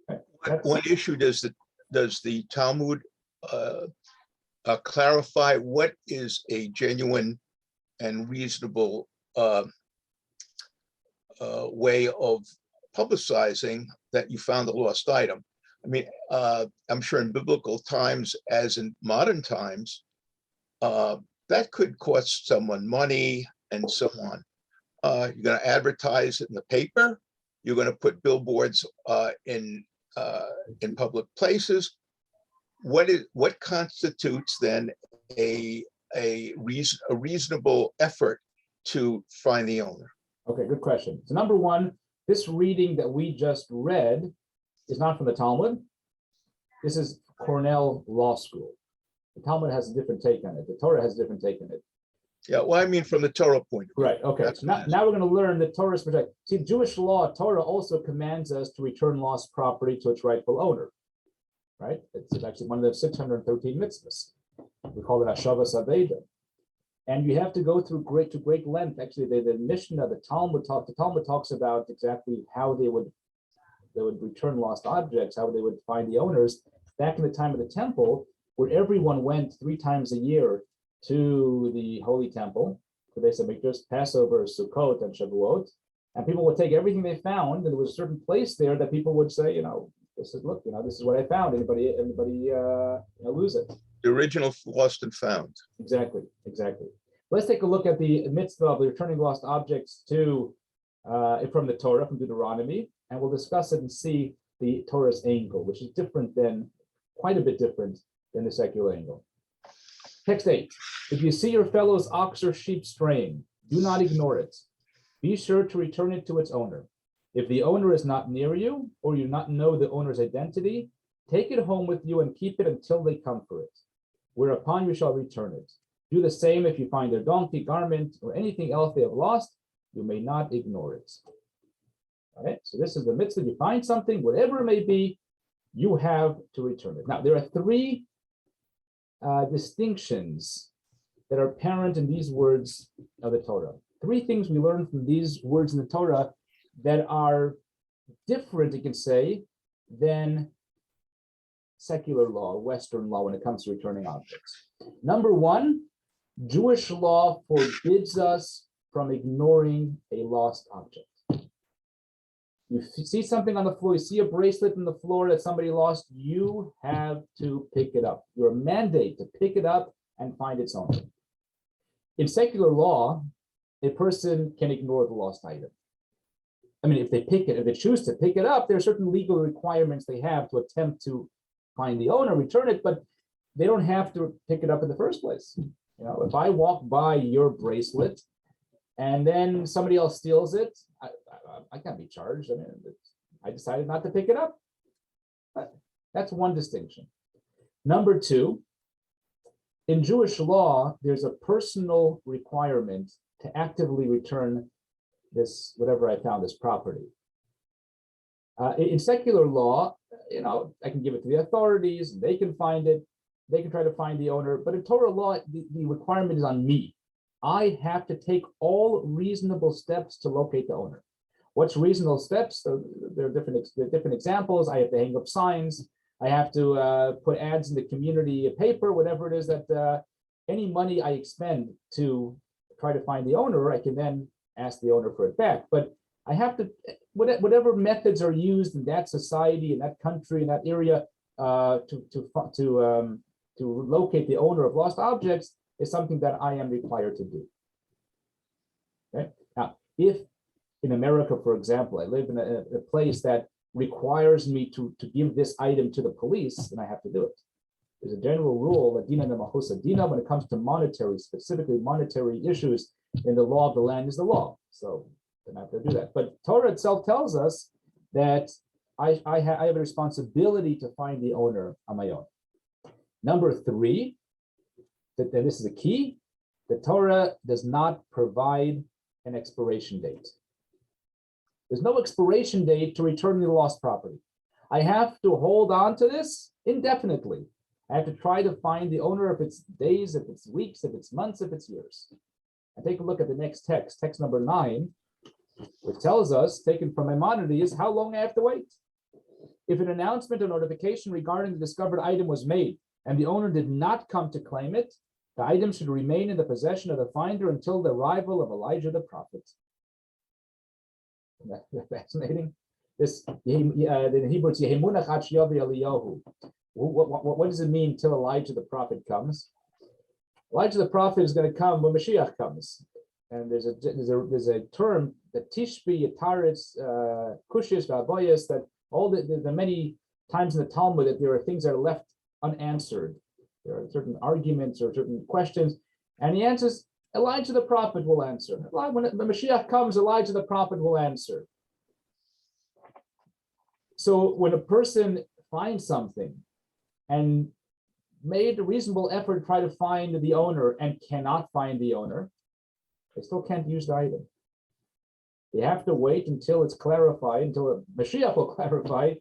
Okay. One issue does the Talmud clarify what is a genuine and reasonable way of publicizing that you found a lost item? I mean, I'm sure in biblical times, as in modern times, that could cost someone money and so on. You're going to advertise it in the paper. You're going to put billboards in public places. What constitutes then a reasonable effort to find the owner? Okay, good question. So number one, this reading that we just read is not from the Talmud. This is Cornell Law School. The Talmud has a different take on it. The Torah has a different take on it. Yeah, well, I mean, from the Torah point of view. Right, okay. So now we're going to learn the Torah's perspective. See, Jewish law, Torah also commands us to return lost property to its rightful owner. Right? It's actually one of the 613 mitzvahs. We call it Hashavas Aveda. And you have to go through great length. Actually, the Mishnah, the Talmud talks about exactly how they would return lost objects, how they would find the owners. Back in the time of the temple, where everyone went 3 times a year to the Holy Temple, the Beis Hamikdash, Passover, Sukkot, and Shavuot, and people would take everything they found, and there was a certain place there that people would say, this is, look, this is what I found. Anybody lose it? The original lost and found. Exactly. Let's take a look at the mitzvah of returning lost objects to from the Torah, from Deuteronomy, and we'll discuss it and see the Torah's angle, which is quite a bit different than the secular angle. Text 8. If you see your fellow's ox or sheep straying, do not ignore it. Be sure to return it to its owner. If the owner is not near you, or you not know the owner's identity, take it home with you and keep it until they come for it, whereupon you shall return it. Do the same if you find their donkey, garment, or anything else they have lost. You may not ignore it. All right, so this is the mitzvah. You find something, whatever it may be, you have to return it. Now, there are three distinctions that are apparent in these words of the Torah. Three things we learn from these words in the Torah that are different, you can say, than secular law, Western law, when it comes to returning objects. Number one, Jewish law forbids us from ignoring a lost object. You see something on the floor, you see a bracelet on the floor that somebody lost, you have to pick it up. You're mandated to pick it up and find its owner. In secular law, a person can ignore the lost item. I mean, if they choose to pick it up, there are certain legal requirements they have to attempt to find the owner, return it, but they don't have to pick it up in the first place. If I walk by your bracelet and then somebody else steals it, I can't be charged. I mean, I decided not to pick it up. That's one distinction. Number two, in Jewish law, there's a personal requirement to actively return this, whatever I found, this property. In secular law, I can give it to the authorities, and they can find it, they can try to find the owner, but in Torah law, the requirement is on me. I have to take all reasonable steps to locate the owner. What's reasonable steps? There are different examples. I have to hang up signs. I have to put ads in the community paper, whatever it is that any money I expend to try to find the owner, I can then ask the owner for it back. But I have to, whatever methods are used in that society, in that country, in that area, to locate the owner of lost objects is something that I am required to do. Okay. Now, if in America, for example, I live in a place that requires me to give this item to the police, then I have to do it. There's a general rule that dina nemachusa dina when it comes to monetary, specifically monetary issues in the law of the land is the law. So then I have to do that. But Torah itself tells us that I have a responsibility to find the owner on my own. Number three, that this is a key, the Torah does not provide an expiration date. There's no expiration date to return the lost property. I have to hold on to this indefinitely. I have to try to find the owner if it's days, if it's weeks, if it's months, if it's years. And take a look at the next text, text number 9, which tells us, taken from Maimonides, how long I have to wait. If an announcement or notification regarding the discovered item was made and the owner did not come to claim it, the item should remain in the possession of the finder until the arrival of Elijah the prophet. Isn't that fascinating? This in Hebrew, it's Yehemunach ad sheyavi Eliyahu. What does it mean till Elijah the prophet comes? Elijah the prophet is going to come when Mashiach comes. And there's a term, the Tishbi, Yataritz, Kushis, Vaboyas, that all the many times in the Talmud that there are things that are left unanswered. There are certain arguments or certain questions, and he answers, Elijah the prophet will answer. When Mashiach comes, Elijah the prophet will answer. So when a person finds something and made a reasonable effort to try to find the owner and cannot find the owner, they still can't use the item. They have to wait until it's clarified, until Mashiach will clarify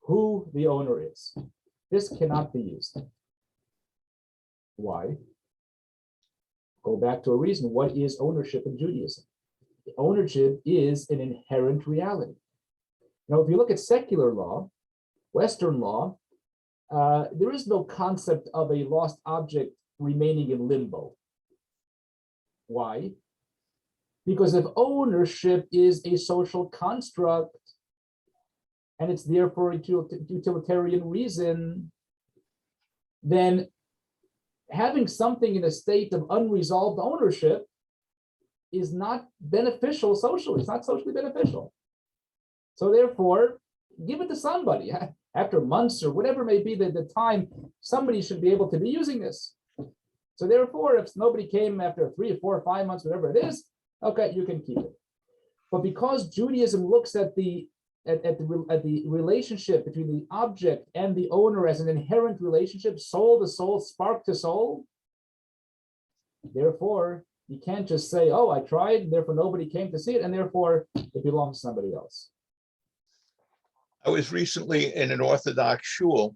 who the owner is. This cannot be used. Why? Go back to a reason. What is ownership in Judaism? Ownership is an inherent reality. Now, if you look at secular law, Western law, there is no concept of a lost object remaining in limbo. Why? Because if ownership is a social construct, and it's there for a utilitarian reason, then having something in a state of unresolved ownership is not beneficial socially. It's not socially beneficial. So therefore, give it to somebody. After months or whatever may be the time, somebody should be able to be using this. So therefore, if nobody came after 3 or 4 or 5 months, whatever it is, okay, you can keep it. But because Judaism looks at the relationship between the object and the owner as an inherent relationship, soul to soul, spark to soul, therefore, you can't just say, oh, I tried, therefore nobody came to see it, and therefore it belongs to somebody else. I was recently in an Orthodox shul,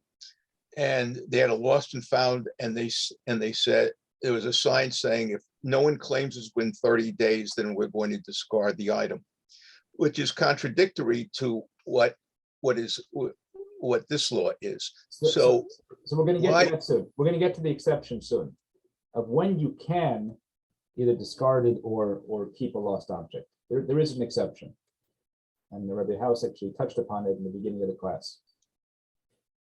and they had a lost and found, and they said there was a sign saying, if no one claims it's within 30 days, then we're going to discard the item, which is contradictory to what this law is. So we're going to get why- to that soon. We're going to get to the exception soon of when you can either discard it or keep a lost object. There is an exception. And the Rabbi House actually touched upon it in the beginning of the class.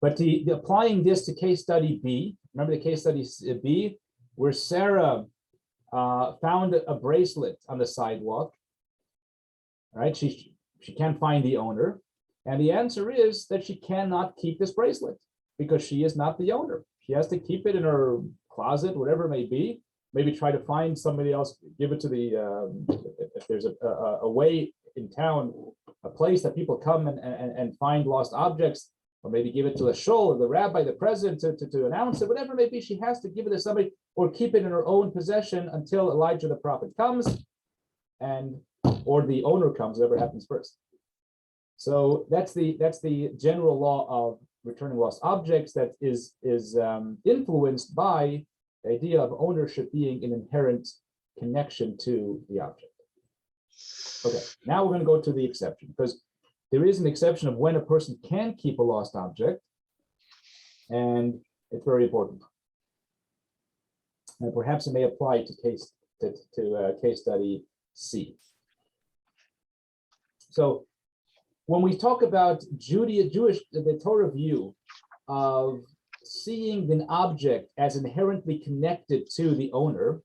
But the applying this to case study B, remember the case study B, where Sarah found a bracelet on the sidewalk, right? She can't find the owner. And the answer is that she cannot keep this bracelet because she is not the owner. She has to keep it in her closet, whatever it may be. Maybe try to find somebody else, give it to if there's a way in town, a place that people come and find lost objects, or maybe give it to a shul or the rabbi, the president to announce it, whatever it may be, she has to give it to somebody or keep it in her own possession until Elijah the prophet comes or the owner comes, whatever happens first. So that's the general law of returning lost objects that is influenced by the idea of ownership being an inherent connection to the object. Okay, now we're going to go to the exception, because there is an exception of when a person can keep a lost object, and it's very important. And perhaps it may apply to case study C. So when we talk about the Torah view of seeing an object as inherently connected to the owner,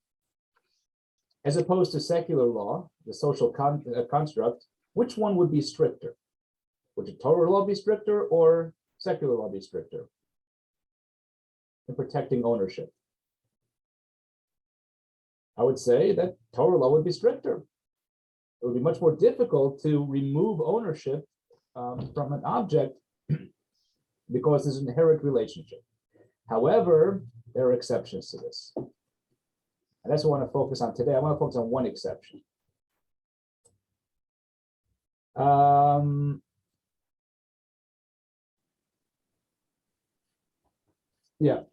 as opposed to secular law, the social construct, which one would be stricter? Would the Torah law be stricter or secular law be stricter in protecting ownership? I would say that Torah law would be stricter. It would be much more difficult to remove ownership from an object because there's an inherent relationship. However, there are exceptions to this. And that's what I want to focus on today. I want to focus on one exception.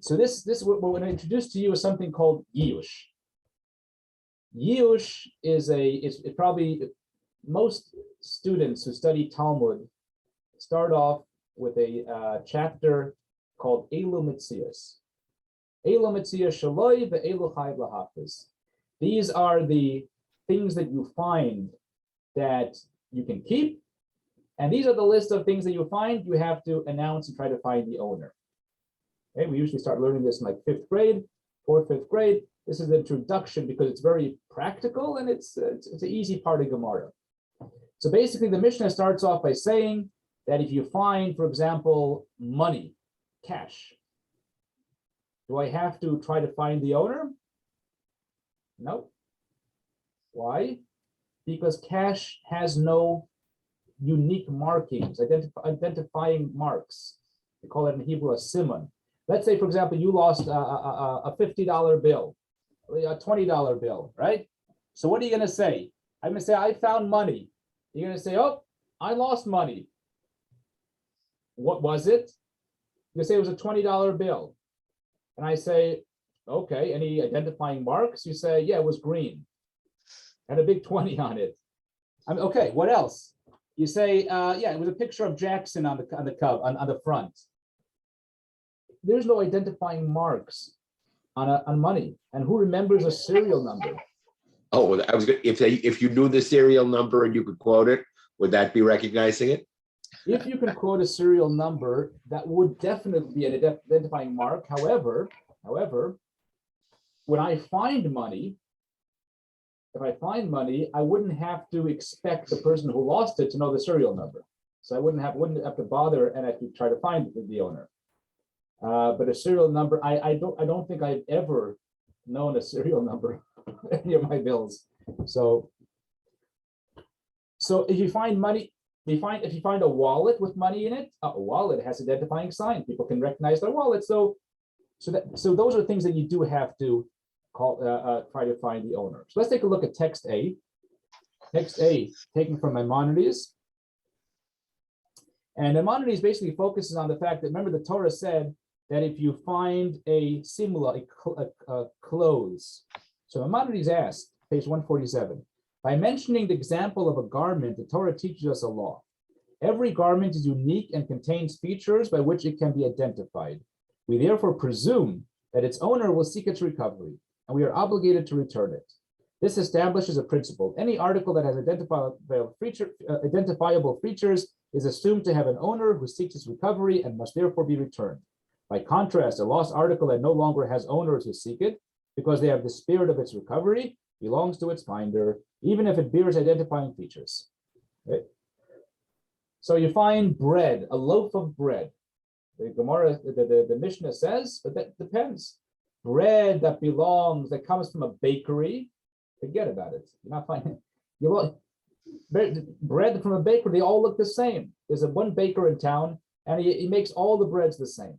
So this what we're going to introduce to you is something called Yiyush. Yiyush is probably most students who study Talmud start off with a chapter called Elu Mitzias. Elu Mitzias Shaloi ve'elu Chayv Lahafiz. These are the things that you find that you can keep, and these are the list of things that you find you have to announce and try to find the owner. Okay, we usually start learning this in like 5th grade, 4th, 5th grade. This is the introduction because it's very practical and it's an easy part of Gemara. So basically, the Mishnah starts off by saying that if you find, for example, money, cash, do I have to try to find the owner? No. Why? Because cash has no unique markings, identifying marks. We call it in Hebrew a simon. Let's say, for example, you lost a $50 bill, a $20 bill, right? So what are you going to say? I'm going to say, I found money. You're going to say, oh, I lost money. What was it? You say it was a $20 bill. And I say, okay, any identifying marks? You say, yeah, it was green. Had a big 20 on it. Okay, what else? You say, yeah, it was a picture of Jackson on the front. There's no identifying marks on money. And who remembers a serial number? Oh, well, I was, if you knew the serial number and you could quote it, would that be recognizing it? If you can quote a serial number, that would definitely be an identifying mark. However, when I find money, if I find money, I wouldn't have to expect the person who lost it to know the serial number. So I wouldn't have to bother and actually try to find the owner. But a serial number, I don't think I've ever known a serial number of any of my bills. So if you find money, if you find a wallet with money in it, a wallet has identifying sign. People can recognize their wallet. So those are things that you do have to try to find the owner. So let's take a look at text A. Text A taken from Maimonides. And Maimonides basically focuses on the fact that, remember, the Torah said that if you find a simula, a clothes. So Maimonides asked, page 147, by mentioning the example of a garment, the Torah teaches us a law. Every garment is unique and contains features by which it can be identified. We therefore presume that its owner will seek its recovery, and we are obligated to return it. This establishes a principle. Any article that has identifiable features is assumed to have an owner who seeks its recovery and must therefore be returned. By contrast, a lost article that no longer has owners who seek it, because they have the spirit of its recovery, belongs to its finder, even if it bears identifying features. Okay? So you find bread, a loaf of bread. The Gemara, the Mishnah says, but that depends. Bread that comes from a bakery, forget about it. You're not finding bread from a bakery, they all look the same. There's one baker in town, and he makes all the breads the same.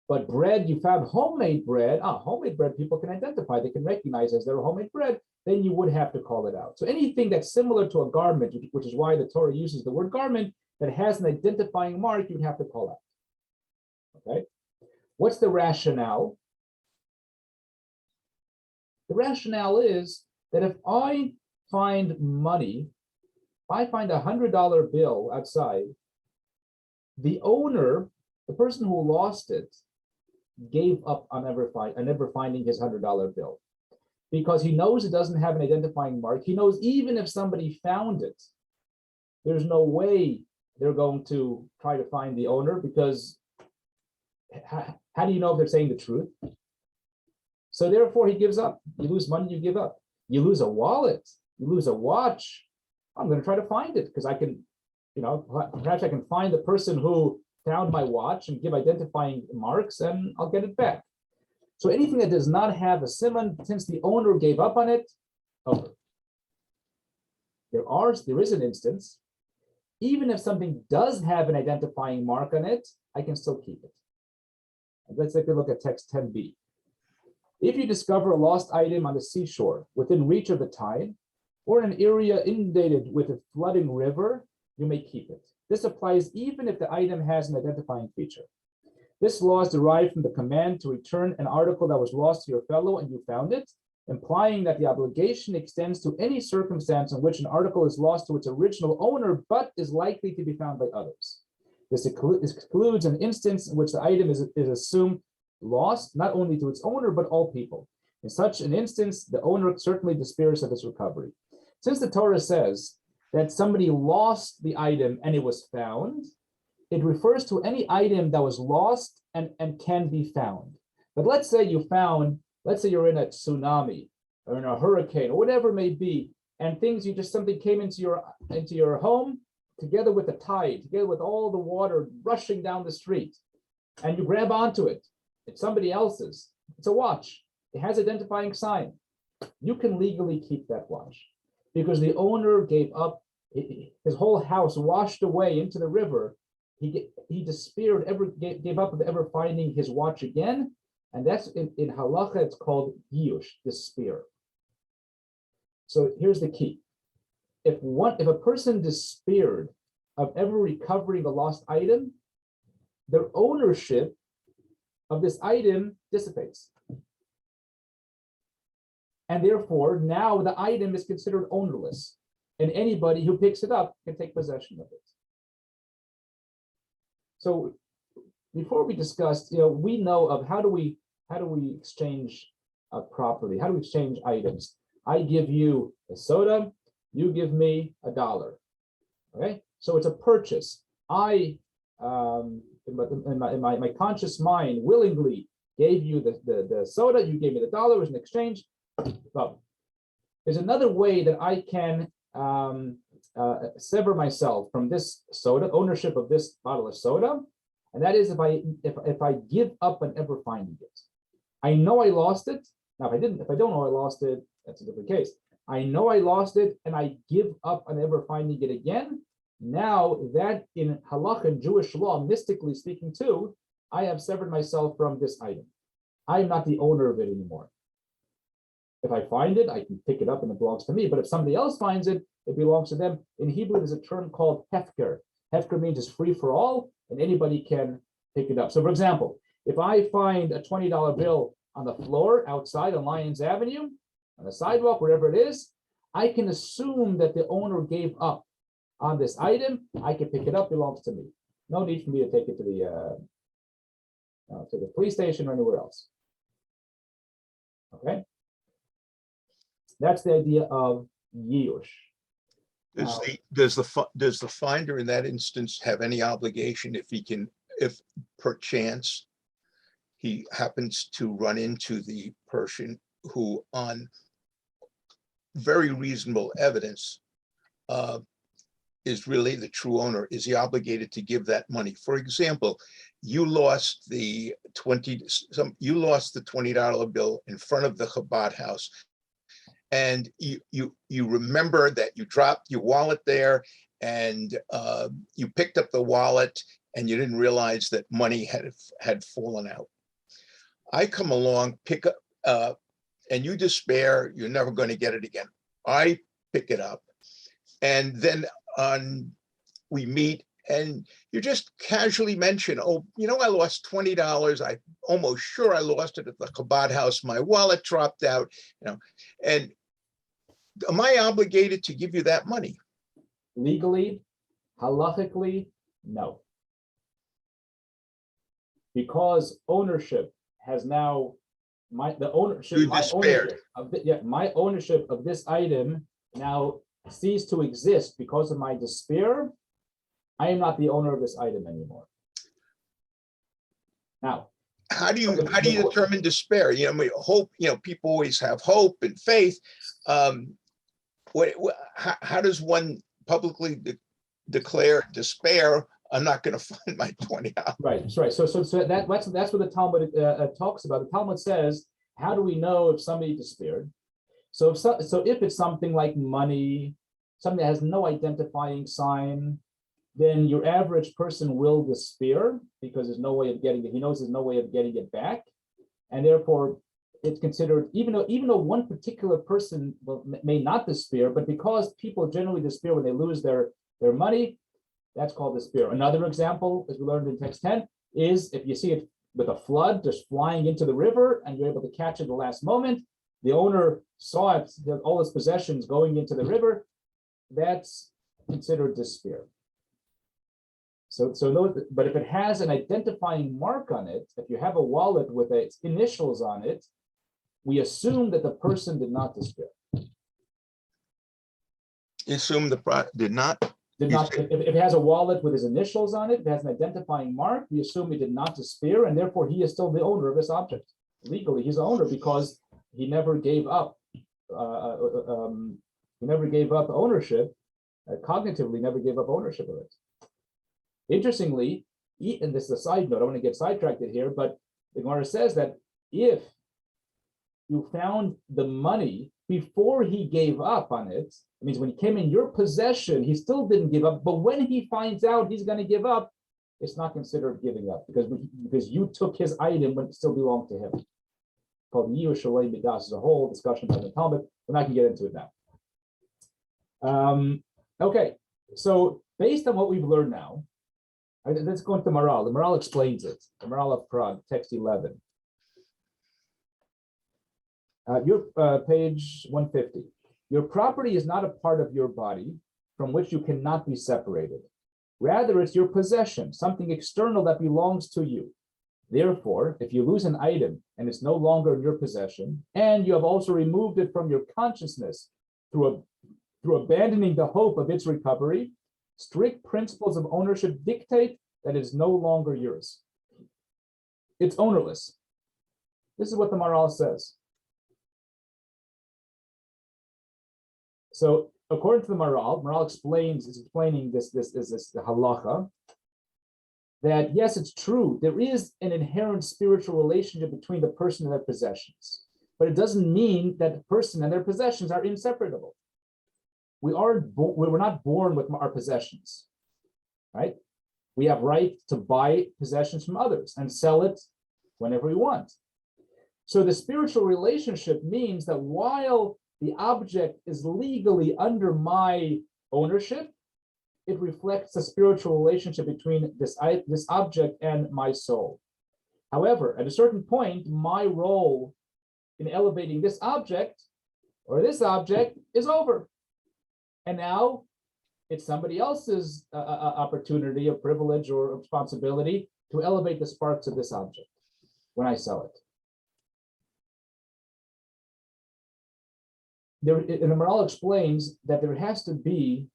But bread, you found homemade bread. Homemade bread people can identify, they can recognize as their homemade bread, then you would have to call it out. So anything that's similar to a garment, which is why the Torah uses the word garment, that has an identifying mark, you'd have to call out. Okay? What's the rationale? The rationale is that if I find money, if I find $100 bill outside, the owner, the person who lost it, gave up on never finding his $100 bill, because he knows it doesn't have an identifying mark. He knows even if somebody found it, there's no way they're going to try to find the owner, because how do you know if they're saying the truth? So therefore he gives up. You lose money, you give up. You lose a wallet, you lose a watch. I'm going to try to find it because I can, perhaps I can find the person who found my watch and give identifying marks, and I'll get it back. So anything that does not have a siman, since the owner gave up on it, over. There is an instance, even if something does have an identifying mark on it, I can still keep it. Let's take a look at text 10b. If you discover a lost item on the seashore within reach of the tide, or in an area inundated with a flooding river, you may keep it. This applies even if the item has an identifying feature. This law is derived from the command to return an article that was lost to your fellow and you found it, implying that the obligation extends to any circumstance in which an article is lost to its original owner, but is likely to be found by others. This excludes an instance in which the item is assumed lost, not only to its owner, but all people. In such an instance, the owner certainly despairs of its recovery. Since the Torah says that somebody lost the item and it was found, it refers to any item that was lost and can be found. But let's say you're in a tsunami or in a hurricane or whatever it may be, and something came into your home together with the tide, together with all the water rushing down the street, and you grab onto it. It's somebody else's. It's a watch. It has identifying sign. You can legally keep that watch because the owner gave up. His whole house washed away into the river. He despaired, gave up of ever finding his watch again. And that's in halacha, it's called yiyush, despair. So here's the key. If a person despaired of ever recovering a lost item, their ownership of this item dissipates. And therefore, now the item is considered ownerless, and anybody who picks it up can take possession of it. So before we discussed, we know of how do we exchange property? How do we exchange items? I give you a soda, you give me $1. Okay, so it's a purchase. I, in my conscious mind, willingly gave you the soda, you gave me the $1 as an exchange. But there's another way that I can sever myself from this soda, ownership of this bottle of soda, and that is if I give up on ever finding it. I know I lost it. Now, if I don't know I lost it, that's a different case. I know I lost it, and I give up on ever finding it again. Now that in halakha and Jewish law, mystically speaking too, I have severed myself from this item. I'm not the owner of it anymore. If I find it, I can pick it up and it belongs to me. But if somebody else finds it, it belongs to them. In Hebrew, there's a term called hefker. Hefker means it's free for all, and anybody can pick it up. So, for example, if I find a $20 bill on the floor outside on Lyons Avenue, on the sidewalk, wherever it is, I can assume that the owner gave up on this item. I can pick it up, belongs to me. No need for me to take it to the police station or anywhere else. Okay, that's the idea of Yiyush. Does the finder in that instance have any obligation if perchance he happens to run into the person who, on very reasonable evidence, is really the true owner? Is he obligated to give that money? For example, you lost the $20 bill in front of the Chabad house, and you remember that you dropped your wallet there, and you picked up the wallet, and you didn't realize that money had fallen out. I come along, pick up, and you despair, you're never going to get it again. I pick it up, and then we meet, and you just casually mention, oh, I lost $20. I'm almost sure I lost it at the Chabad house. My wallet dropped out, and am I obligated to give you that money? Legally, halachically, no. Because ownership has now, my ownership of this item now ceased to exist because of my despair. I am not the owner of this item anymore. Now, how do you determine despair? Hope. People always have hope and faith. How does one publicly declare despair? I'm not going to find my $20. Right. So that's what the Talmud talks about. The Talmud says, how do we know if somebody despaired? So if it's something like money, something that has no identifying sign, then your average person will despair because there's no way of getting it. He knows there's no way of getting it back, and therefore it's considered, even though one particular person may not despair, but because people generally despair when they lose their money, that's called despair. Another example, as we learned in text 10, is if you see it with a flood just flying into the river and you're able to catch it at the last moment, the owner saw it, all his possessions going into the river, that's considered despair. But if it has an identifying mark on it, if you have a wallet with its initials on it, we assume that the person did not despair. You assume the did not. If it has a wallet with his initials on it, if it has an identifying mark, we assume he did not despair, and therefore he is still the owner of this object. Legally, he's the owner because he never gave up. He never gave up ownership. Cognitively, never gave up ownership of it. Interestingly, and this is a side note, I want to get sidetracked here, but the Gemara says that if you found the money before he gave up on it, it means when he came in your possession, he still didn't give up, but when he finds out he's going to give up, it's not considered giving up because you took his item when it still belonged to him. It's called Yiyush Shalei Midas. There's a whole discussion about the Talmud. We're not going to get into it now. Okay, so based on what we've learned now, let's go into Maral. The Maral explains it. The Maral of Prague, text 11. Your page 150. Your property is not a part of your body from which you cannot be separated. Rather, it's your possession, something external that belongs to you. Therefore, if you lose an item and it's no longer in your possession, and you have also removed it from your consciousness through abandoning the hope of its recovery, strict principles of ownership dictate that it is no longer yours. It's ownerless. This is what the Maharal says. So, according to the Maharal, is explaining this halacha, that yes, it's true, there is an inherent spiritual relationship between the person and their possessions, but it doesn't mean that the person and their possessions are inseparable. We were not born with our possessions, right? We have right to buy possessions from others and sell it whenever we want. So the spiritual relationship means that while the object is legally under my ownership, it reflects a spiritual relationship between this object and my soul. However, at a certain point, my role in elevating this object is over. And now it's somebody else's opportunity or privilege or responsibility to elevate the sparks of this object when I sell it. And the Maharal explains that there has to be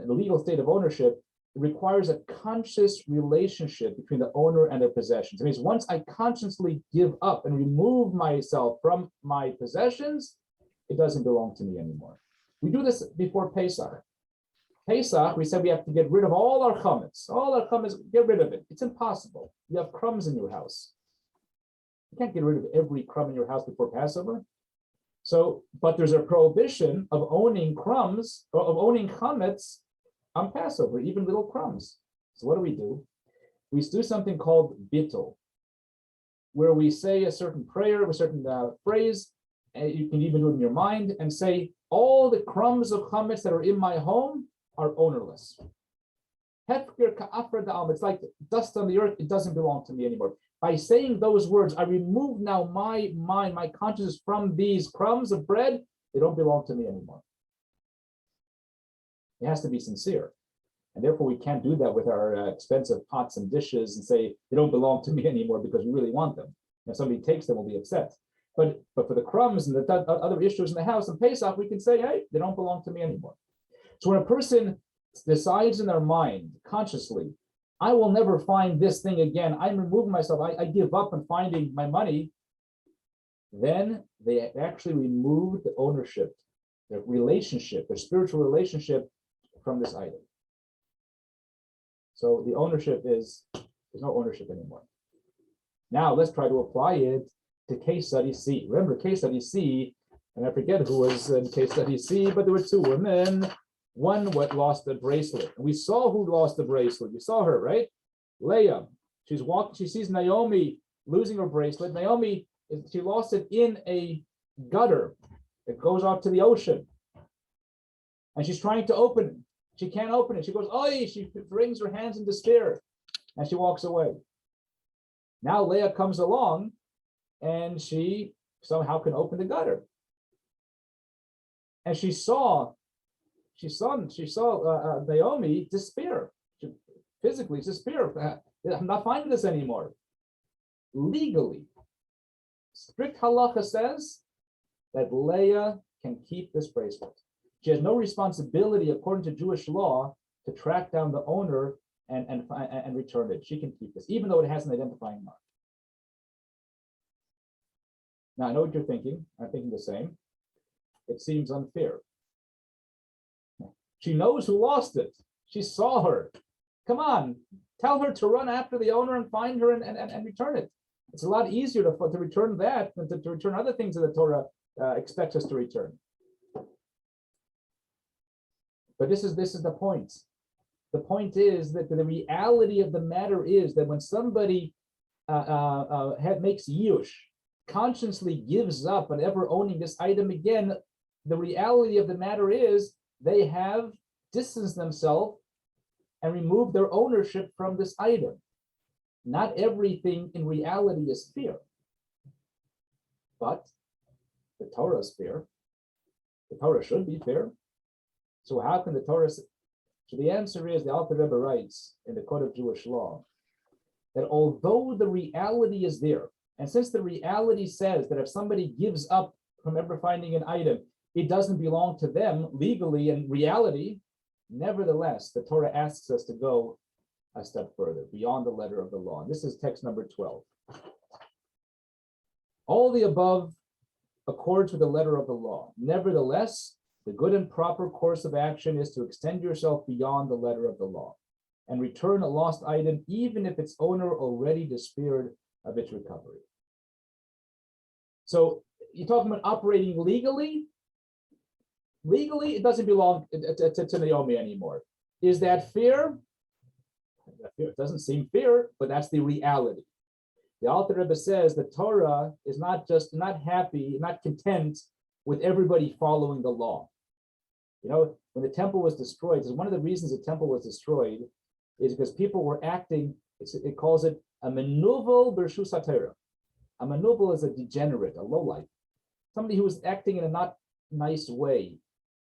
the legal state of ownership. It requires a conscious relationship between the owner and their possessions. It means once I consciously give up and remove myself from my possessions, it doesn't belong to me anymore. We do this before Pesach. Pesach, we said we have to get rid of all our chametz. Get rid of it. It's impossible. You have crumbs in your house. You can't get rid of every crumb in your house before Passover. So, but there's a prohibition of owning crumbs, or of owning chametz on Passover, even little crumbs. So what do? We do something called bittul, where we say a certain prayer, a certain phrase, and you can even do it in your mind, and say, all the crumbs of chametz that are in my home are ownerless. Hefker ka'afra da'am, it's like dust on the earth, it doesn't belong to me anymore. By saying those words, I remove now my mind, my consciousness from these crumbs of bread. They don't belong to me anymore. It has to be sincere. And therefore, we can't do that with our expensive pots and dishes and say, they don't belong to me anymore because we really want them. If somebody takes them, we'll be upset. But for the crumbs and the other issues in the house and Pesach, we can say, hey, they don't belong to me anymore. So when a person decides in their mind, consciously, I will never find this thing again, I'm removing myself, I give up on finding my money, then they actually remove the ownership, the relationship, the spiritual relationship from this item. So the ownership there's no ownership anymore. Now let's try to apply it to case study C. Remember case study C, and I forget who was in case study C, but there were two women. One lost the bracelet. And we saw who lost the bracelet. You saw her, right? Leah. She's walking, she sees Naomi losing her bracelet. Naomi, she lost it in a gutter that goes off to the ocean. And she's trying to open it. She can't open it. She goes, oh, she wrings her hands in despair. And she walks away. Now Leah comes along and she somehow can open the gutter. And she saw Naomi despair, physically despair. I'm not finding this anymore. Legally, strict halacha says that Leah can keep this bracelet. She has no responsibility, according to Jewish law, to track down the owner and return it. She can keep this, even though it has an identifying mark. Now, I know what you're thinking. I'm thinking the same. It seems unfair. She knows who lost it. She saw her. Come on, tell her to run after the owner and find her and return it. It's a lot easier to return that than to return other things that the Torah expects us to return. But this is the point. The point is that the reality of the matter is that when somebody makes yush, consciously gives up on ever owning this item again, the reality of the matter is they have distanced themselves and removed their ownership from this item. Not everything in reality is fair, but the Torah is fair. The Torah should be fair. So how can the Torah? So the answer is, the Alter Rebbe writes in the Code of Jewish Law that although the reality is there, and since the reality says that if somebody gives up from ever finding an item, it doesn't belong to them legally and reality, nevertheless, the Torah asks us to go a step further, beyond the letter of the law. And this is text number 12. All the above accords with the letter of the law. Nevertheless, the good and proper course of action is to extend yourself beyond the letter of the law and return a lost item, even if its owner already despaired of its recovery. So you're talking about operating legally. Legally, it doesn't belong to Naomi anymore. Is that fair? It doesn't seem fair, but that's the reality. The Alter Rebbe says the Torah is not happy, not content with everybody following the law. You know, when the temple was destroyed, one of the reasons the temple was destroyed is because people were acting, it calls it a menuvel b'rshus haTorah. A menuvel is a degenerate, a lowlife, somebody who was acting in a not nice way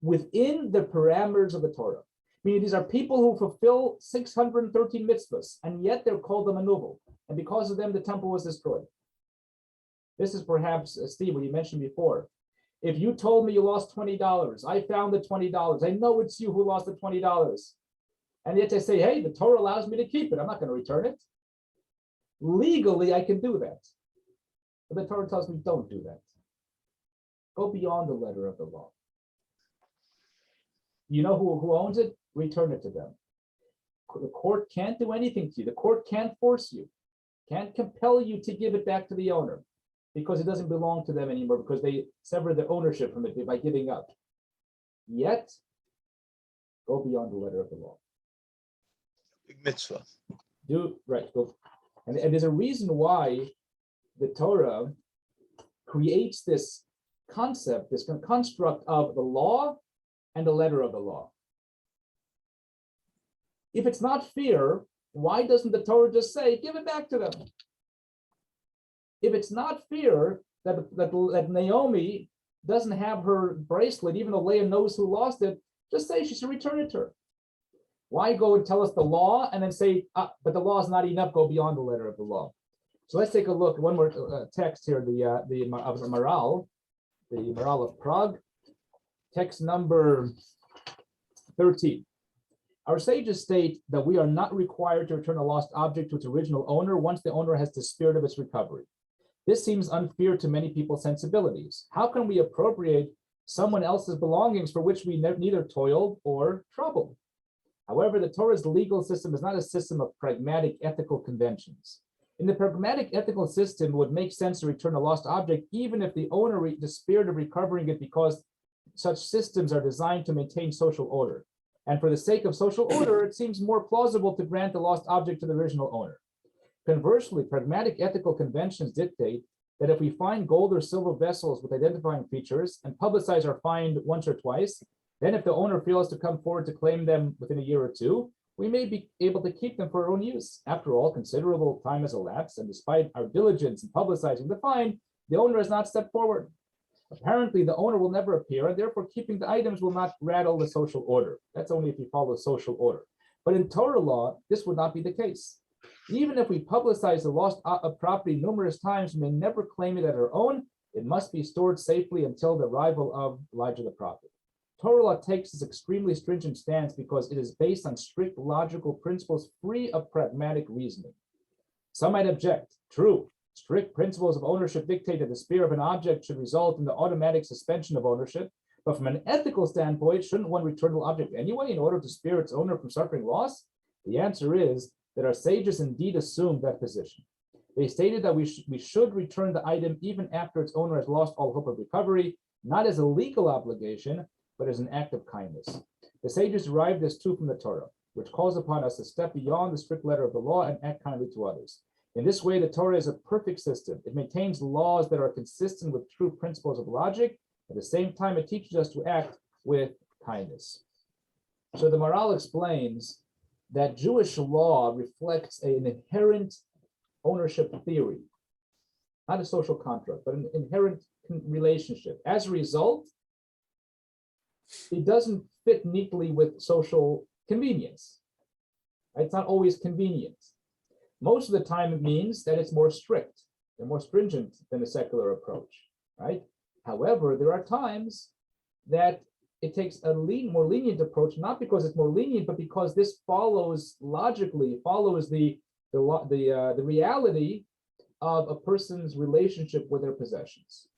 within the parameters of the Torah. Meaning these are people who fulfill 613 mitzvahs, and yet they're called a menuvel. And because of them, the temple was destroyed. This is perhaps, Steve, what you mentioned before. If you told me you lost $20, I found the $20. I know it's you who lost the $20. And yet they say, hey, the Torah allows me to keep it. I'm not going to return it. Legally, I can do that. But the Torah tells me, don't do that. Go beyond the letter of the law. You know who owns it? Return it to them. The court can't do anything to you. The court can't force you, can't compel you to give it back to the owner because it doesn't belong to them anymore, because they severed their ownership from it by giving up. Yet, go beyond the letter of the law. Big mitzvah. Go. And there's a reason why the Torah creates this concept, this construct of the law and the letter of the law. If it's not fair, why doesn't the Torah just say, give it back to them? If it's not fair that Naomi doesn't have her bracelet, even though Leah knows who lost it, just say she should return it to her. Why go and tell us the law and then say, but the law is not enough, go beyond the letter of the law? So let's take a look, one more text here, the Maral of Prague, text number 13. Our sages state that we are not required to return a lost object to its original owner once the owner has despaired of its recovery. This seems unfair to many people's sensibilities. How can we appropriate someone else's belongings for which we neither toiled or troubled? However, the Torah's legal system is not a system of pragmatic ethical conventions. In the pragmatic ethical system, it would make sense to return a lost object even if the owner despaired of recovering it, because such systems are designed to maintain social order. And for the sake of social order, it seems more plausible to grant the lost object to the original owner. Conversely, pragmatic ethical conventions dictate that if we find gold or silver vessels with identifying features and publicize our find once or twice, then if the owner fails to come forward to claim them within a year or two, we may be able to keep them for our own use. After all, considerable time has elapsed, and despite our diligence in publicizing the find, the owner has not stepped forward. Apparently, the owner will never appear, and therefore keeping the items will not rattle the social order. That's only if you follow social order. But in Torah law, this would not be the case. Even if we publicize the lost property numerous times, we may never claim it as our own. It must be stored safely until the arrival of Elijah the prophet. Torah law takes this extremely stringent stance because it is based on strict logical principles free of pragmatic reasoning. Some might object. True. Strict principles of ownership dictate that the despair of an object should result in the automatic suspension of ownership. But from an ethical standpoint, shouldn't one return the object anyway in order to spare its owner from suffering loss? The answer is that our sages indeed assumed that position. They stated that we should return the item even after its owner has lost all hope of recovery, not as a legal obligation, but as an act of kindness. The sages derived this too from the Torah, which calls upon us to step beyond the strict letter of the law and act kindly to others. In this way, the Torah is a perfect system. It maintains laws that are consistent with true principles of logic. At the same time, it teaches us to act with kindness. So the Maral explains that Jewish law reflects an inherent ownership theory, not a social contract, but an inherent relationship. As a result, it doesn't fit neatly with social convenience. It's not always convenient. Most of the time it means that it's more strict and more stringent than the secular approach, right? However, there are times that it takes a more lenient approach, not because it's more lenient, but because this follows logically, follows the reality of a person's relationship with their possessions.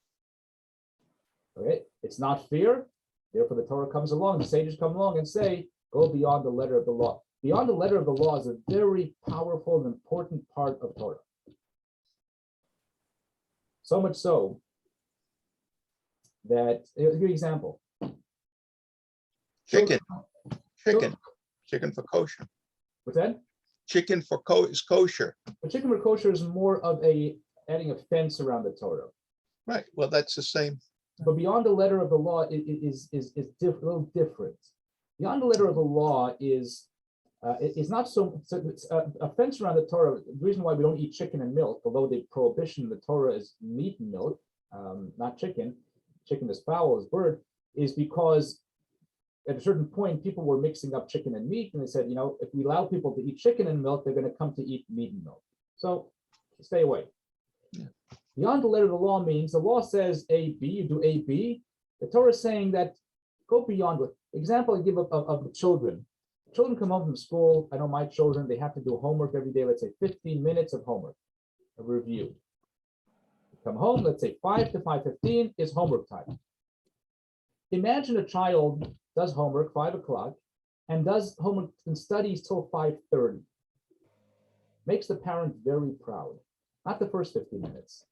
Okay, it's not fear. Therefore, the Torah comes along, the sages come along and say, go beyond the letter of the law. Beyond the letter of the law is a very powerful and important part of Torah. So much so that, I'll give you an example. Chicken for kosher. What's that? Chicken is kosher. But chicken for kosher is more of adding a fence around the Torah. Right. Well, that's the same. But beyond the letter of the law is a little different. Beyond the letter of the law is not so it's a fence around the Torah. The reason why we don't eat chicken and milk, although the prohibition in the Torah is meat and milk, not chicken. Chicken is fowl, is bird, is because at a certain point people were mixing up chicken and meat, and they said, if we allow people to eat chicken and milk, they're going to come to eat meat and milk. So stay away. Yeah. Beyond the letter of the law means the law says A, B, you do A, B. The Torah is saying that go beyond it. Example I give of the children. Children come home from school. I know my children, they have to do homework every day. Let's say 15 minutes of homework, a review. Come home, let's say 5 to 5:15 is homework time. Imagine a child does homework 5 o'clock and does homework and studies till 5:30. Makes the parent very proud. Not the first 15 minutes,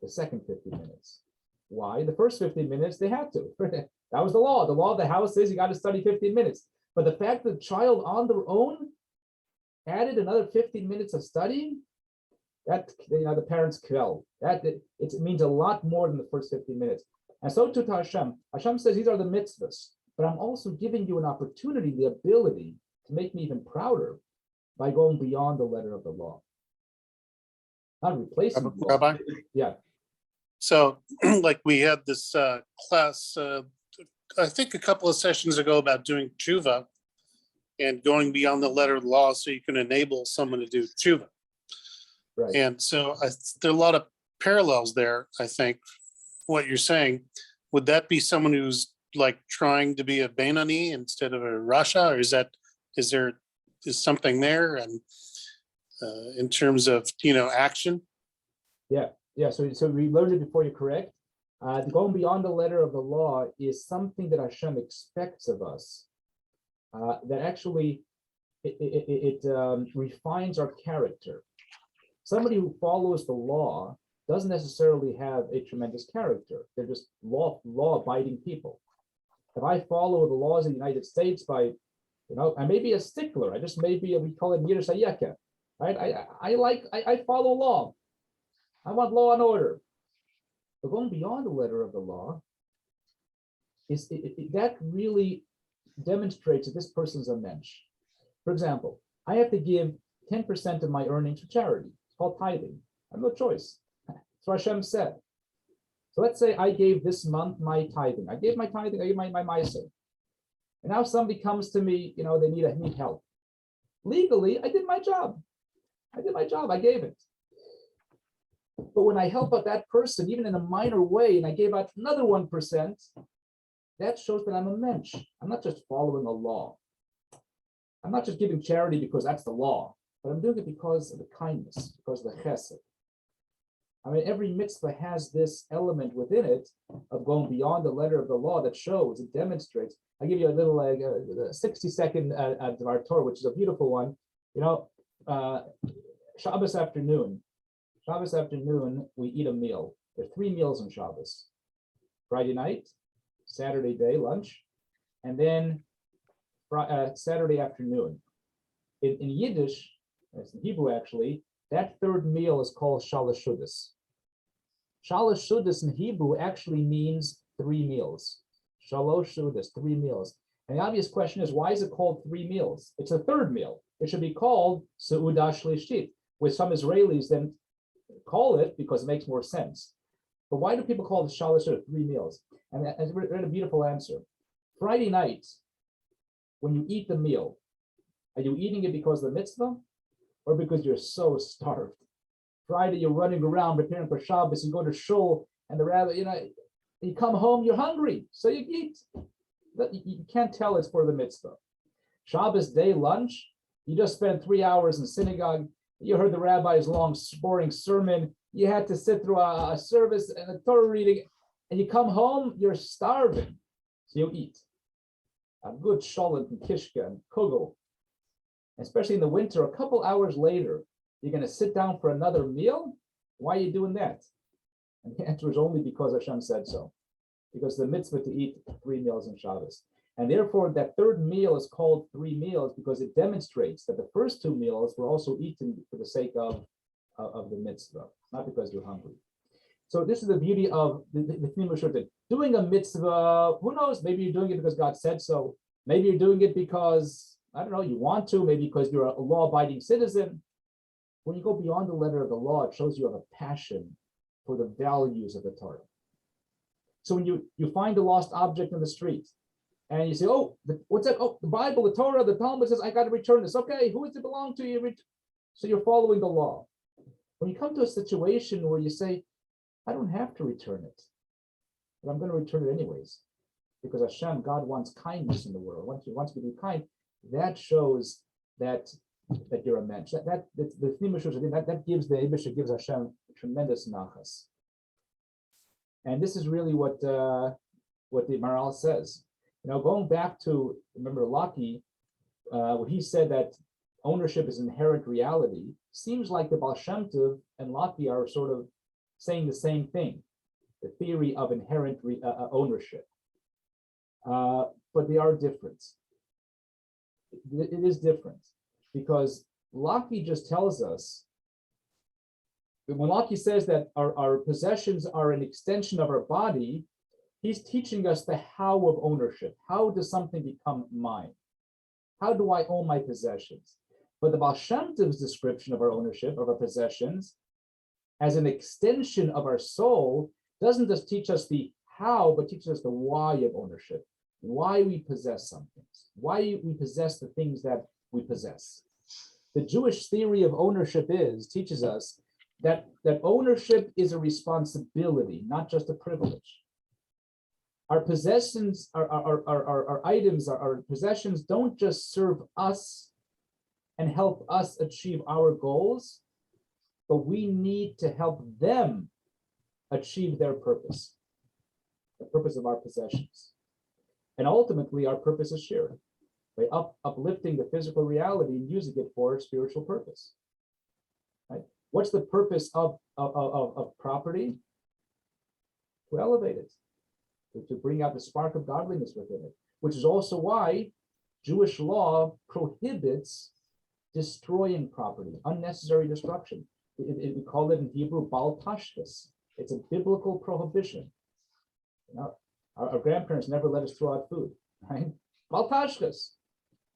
the second 15 minutes. Why? The first 15 minutes, they had to. That was the law. The law of the house is you got to study 15 minutes. But the fact that the child on their own added another 15 minutes of studying, that the parents quell. It means a lot more than the first 15 minutes. And so too to Hashem. Hashem says these are the mitzvahs, but I'm also giving you an opportunity, the ability to make me even prouder by going beyond the letter of the law. Not replacing the law. Rabbi? Yeah. So like we had this class, I think a couple of sessions ago about doing tshuva and going beyond the letter of the law so you can enable someone to do tshuva. Right. And so there are a lot of parallels there, I think, what you're saying. Would that be someone who's like trying to be a Benoni instead of a Rasha, or is something there and in terms of, action? Yeah. So we learned it before, you're correct. Going beyond the letter of the law is something that Hashem expects of us. That actually it refines our character. Somebody who follows the law doesn't necessarily have a tremendous character. They're just law-abiding people. If I follow the laws of the United States by, I may be a stickler. I just may be, we call it Yiddus Hayeka, right? I follow law. I want law and order. But going beyond the letter of the law is that really demonstrates that this person's a mensch. For example, I have to give 10% of my earnings to charity. It's called tithing. I have no choice. So Hashem said. So let's say I gave this month my tithing. I gave my tithing, I gave my maaser. And now somebody comes to me, they need help. Legally, I did my job. I gave it. But when I help out that person, even in a minor way, and I gave out another 1%, that shows that I'm a mensch. I'm not just following a law. I'm not just giving charity because that's the law, but I'm doing it because of the kindness, because of the chesed. I mean, every mitzvah has this element within it of going beyond the letter of the law that shows, it demonstrates. I'll give you a little 60-second Dvar Torah, which is a beautiful one. Shabbos afternoon, we eat a meal. There are 3 meals on Shabbos. Friday night, Saturday day, lunch, and then Saturday afternoon. In Yiddish, it's in Hebrew actually, that third meal is called Shalosh Shudas. Shalosh Shudas in Hebrew actually means 3 meals. Shalosh Shudas, 3 meals. And the obvious question is, why is it called 3 meals? It's a third meal. It should be called Seudah Shlishit, which some Israelis then call it because it makes more sense. But why do people call it Shalosh Shudas, 3 meals? And I read a beautiful answer. Friday night, when you eat the meal, are you eating it because of the mitzvah? or because you're so starved. Friday, you're running around preparing for Shabbos, you go to shul, and the rabbi, you come home, you're hungry, so you eat. You can't tell it's for the mitzvah. Shabbos day lunch, you just spent 3 hours in synagogue, you heard the rabbi's long, boring sermon, you had to sit through a service and a Torah reading, and you come home, you're starving, so you eat. A good shalit and kishka and kugel, especially in the winter, a couple hours later, you're going to sit down for another meal? Why are you doing that? And the answer is only because Hashem said so. Because the mitzvah to eat 3 meals in Shabbos. And therefore, that third meal is called 3 meals because it demonstrates that the first 2 meals were also eaten for the sake of the mitzvah, not because you're hungry. So this is the beauty of the theme of Shuvah. Doing a mitzvah, who knows? Maybe you're doing it because God said so. Maybe you're doing it because, I don't know, you want to, maybe because you're a law-abiding citizen. When you go beyond the letter of the law, it shows you have a passion for the values of the Torah. So when you find a lost object in the street, and you say, oh, what's that? Oh, the Bible, the Torah, the Talmud says, I got to return this. Okay, who does it belong to? So you're following the law. When you come to a situation where you say, I don't have to return it, but I'm going to return it anyways, because Hashem, God wants kindness in the world, wants to be kind, that shows that you're a mensch. That the theme of Shuvah, that gives the Eibusha, gives Hashem tremendous nachas. And this is really what the Maharal says. Going back to, remember Laki, when he said that ownership is inherent reality, seems like the Baal Shem Tov and Laki are sort of saying the same thing, the theory of inherent ownership. But they are different. It is different because Laki just tells us, when Laki says that our possessions are an extension of our body, he's teaching us the how of ownership. How does something become mine? How do I own my possessions? But the Baal Shem Tov's description of our ownership, of our possessions, as an extension of our soul, doesn't just teach us the how, but teaches us the why of ownership, why we possess some things, why we possess the things that we possess. The Jewish theory of ownership teaches us that ownership is a responsibility, not just a privilege. Our possessions, our items, our possessions don't just serve us and help us achieve our goals, but we need to help them achieve their purpose, the purpose of our possessions. And ultimately, our purpose is shared by uplifting the physical reality and using it for a spiritual purpose. Right? What's the purpose of property? To elevate it, to bring out the spark of godliness within it, which is also why Jewish law prohibits destroying property, unnecessary destruction. We call it in Hebrew bal tashkis. It's a biblical prohibition. Our grandparents never let us throw out food, right? Bal tashkis.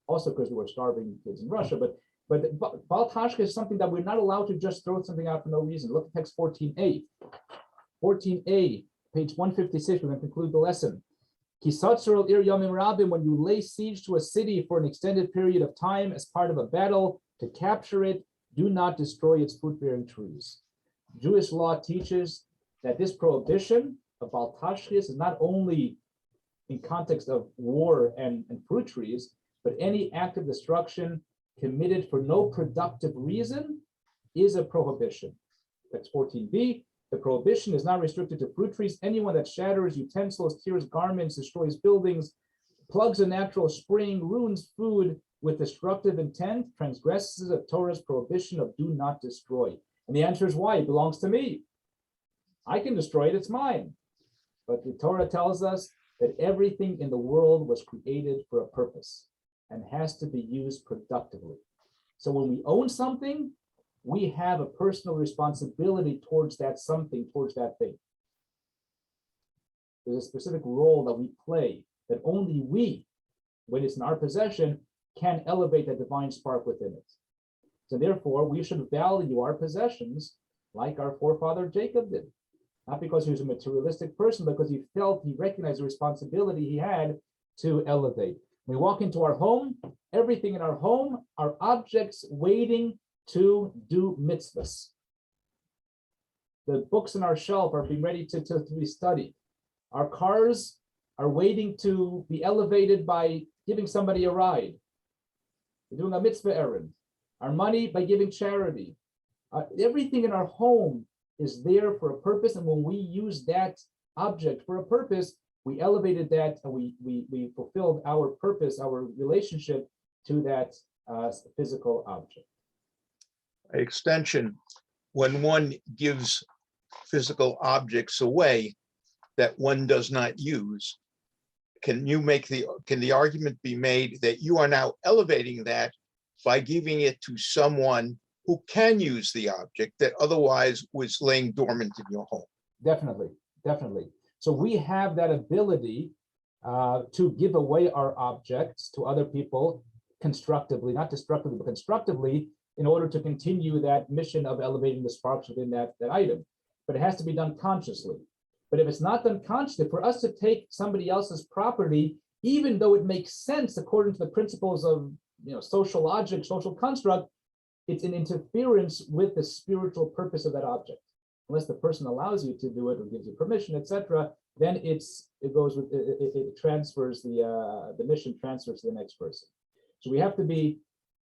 Also because we were starving kids in Russia, but bal tashkis is something that we're not allowed to just throw something out for no reason. Look at text 14a. 14a, page 156, we're going to conclude the lesson. When you lay siege to a city for an extended period of time as part of a battle to capture it, do not destroy its fruit-bearing trees. Jewish law teaches that this prohibition of bal tashkis is not only in context of war and fruit trees, but any act of destruction committed for no productive reason is a prohibition. Text 14b, the prohibition is not restricted to fruit trees. Anyone that shatters utensils, tears garments, destroys buildings, plugs a natural spring, ruins food with destructive intent, transgresses the Torah's prohibition of do not destroy. And the answer is why? It belongs to me. I can destroy it, it's mine. But the Torah tells us that everything in the world was created for a purpose and has to be used productively. So when we own something, we have a personal responsibility towards that something, towards that thing. There's a specific role that we play that only we, when it's in our possession, can elevate the divine spark within it. So therefore, we should value our possessions like our forefather Jacob did. Not because he was a materialistic person, but because he recognized the responsibility he had to elevate. We walk into our home, everything in our home are objects waiting to do mitzvahs. The books on our shelf are being ready to be studied. Our cars are waiting to be elevated by giving somebody a ride. We're doing a mitzvah errand. Our money by giving charity. Everything in our home is there for a purpose, and when we use that object for a purpose, we elevated that and we fulfilled our purpose, our relationship to that physical object. By extension, when one gives physical objects away that one does not use, can the argument be made that you are now elevating that by giving it to someone who can use the object that otherwise was laying dormant in your home? Definitely, definitely. So we have that ability to give away our objects to other people constructively, not destructively, but constructively, in order to continue that mission of elevating the sparks within that item. But it has to be done consciously. But if it's not done consciously, for us to take somebody else's property, even though it makes sense according to the principles of social logic, social construct, it's an interference with the spiritual purpose of that object. Unless the person allows you to do it or gives you permission, etc., then it transfers the mission transfers to the next person. So we have to be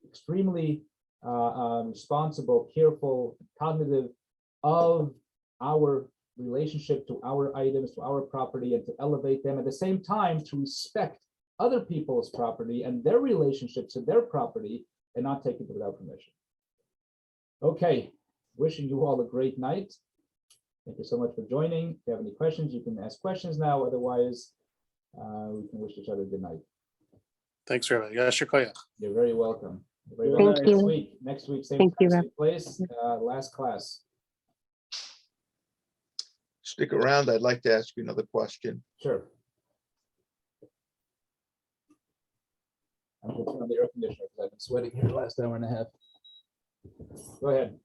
extremely responsible, careful, cognitive of our relationship to our items, to our property, and to elevate them at the same time to respect other people's property and their relationships to their property and not take it without permission. Okay, wishing you all a great night. Thank you so much for joining. If you have any questions, you can ask questions now. Otherwise, we can wish each other good night. Thanks, Rabbi. Yasher Koyach. You're very welcome. You're very Thank welcome. you. Next week, same Thank you, time, same place, last class. Stick around. I'd like to ask you another question. Sure. I'm going to turn on the air conditioner because I've been sweating here the last hour and a half. Go ahead.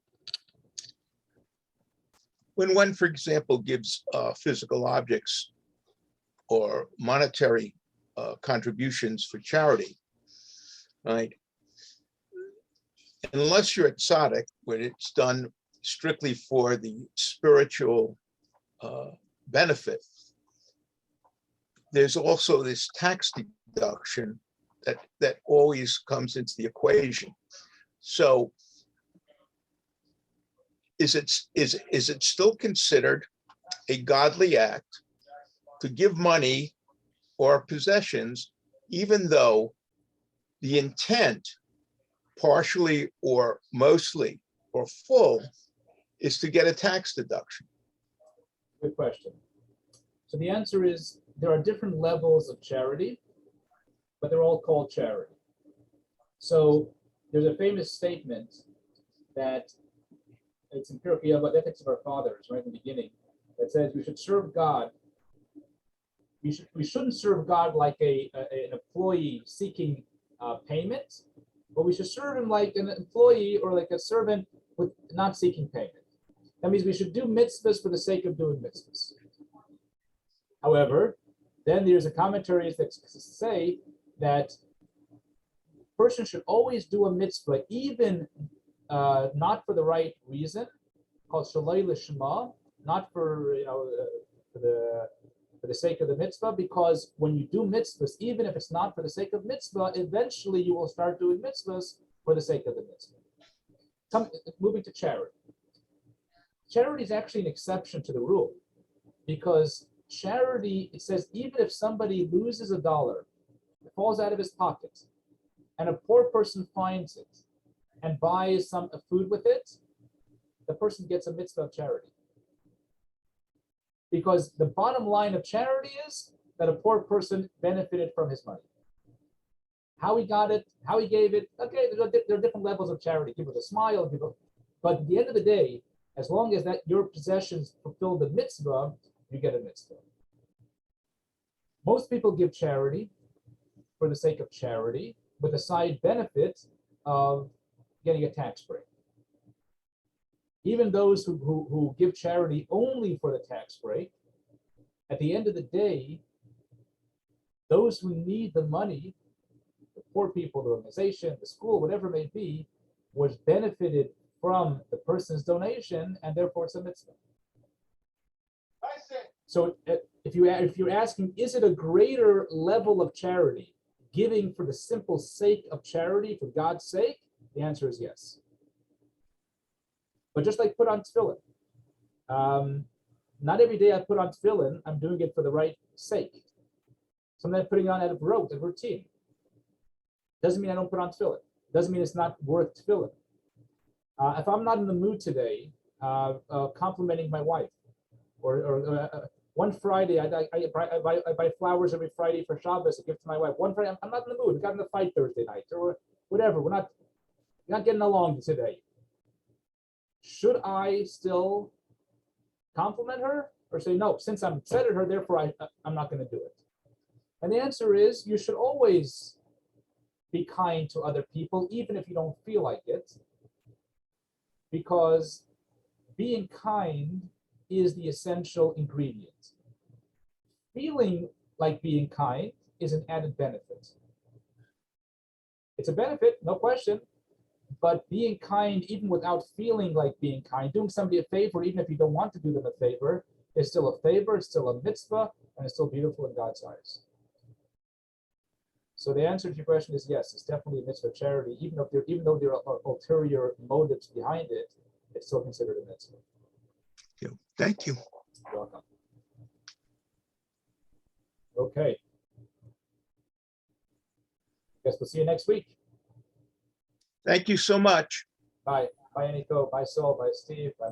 When one, for example, gives physical objects or monetary contributions for charity, right? Unless you're at tzaddik, when it's done strictly for the spiritual benefit, there's also this tax deduction that always comes into the equation. So is it still considered a godly act to give money or possessions, even though the intent, partially or mostly or full, is to get a tax deduction? Good question. So the answer is there are different levels of charity, but they're all called charity. So there's a famous statement that it's in Pirkei Avot, Ethics of Our Fathers, right in the beginning, that says we should serve God. We shouldn't serve God like an employee seeking payment, but we should serve him like an employee or like a servant with not seeking payment. That means we should do mitzvahs for the sake of doing mitzvahs. However, then there's a commentary that say that a person should always do a mitzvah, even not for the right reason, called shaloi lishma, not for for the sake of the mitzvah, because when you do mitzvahs, even if it's not for the sake of mitzvah, eventually you will start doing mitzvahs for the sake of the mitzvah. Moving to charity. Charity is actually an exception to the rule, because charity, it says, even if somebody loses $1, it falls out of his pocket, and a poor person finds it and buys some food with it, the person gets a mitzvah of charity. Because the bottom line of charity is that a poor person benefited from his money. How he got it, how he gave it, okay, there are different levels of charity. Give with a smile, but at the end of the day, as long as that your possessions fulfill the mitzvah, you get a mitzvah. Most people give charity for the sake of charity, with a side benefit of getting a tax break. Even those who give charity only for the tax break, at the end of the day, those who need the money, the poor people, the organization, the school, whatever it may be, was benefited from the person's donation, and therefore it's a mitzvah. So if you're asking, is it a greater level of charity, giving for the simple sake of charity, for God's sake? The answer is yes. But just like put on tefillin, not every day I put on tefillin, I'm doing it for the right sake. Sometimes I'm putting on out of routine. Doesn't mean I don't put on tefillin. Doesn't mean it's not worth tefillin. If I'm not in the mood today, complimenting my wife, or one Friday, I buy flowers every Friday for Shabbos, I give to my wife. One Friday, I'm not in the mood. We got in a fight Thursday night, or whatever. We're not getting along today. Should I still compliment her, or say no? Since I'm upset at her, therefore I'm not going to do it. And the answer is, you should always be kind to other people, even if you don't feel like it, because being kind is the essential ingredient. Feeling like being kind is an added benefit. It's a benefit, no question, but being kind, even without feeling like being kind, doing somebody a favor, even if you don't want to do them a favor, is still a favor, it's still a mitzvah, and it's still beautiful in God's eyes. So the answer to your question is yes, it's definitely a mitzvah charity, even though there are ulterior motives behind it, it's still considered a mitzvah. Thank you. You're welcome. Okay. Guess we'll see you next week. Thank you so much. Bye. Bye, Nico. Bye, Sol. Bye, Steve. Bye.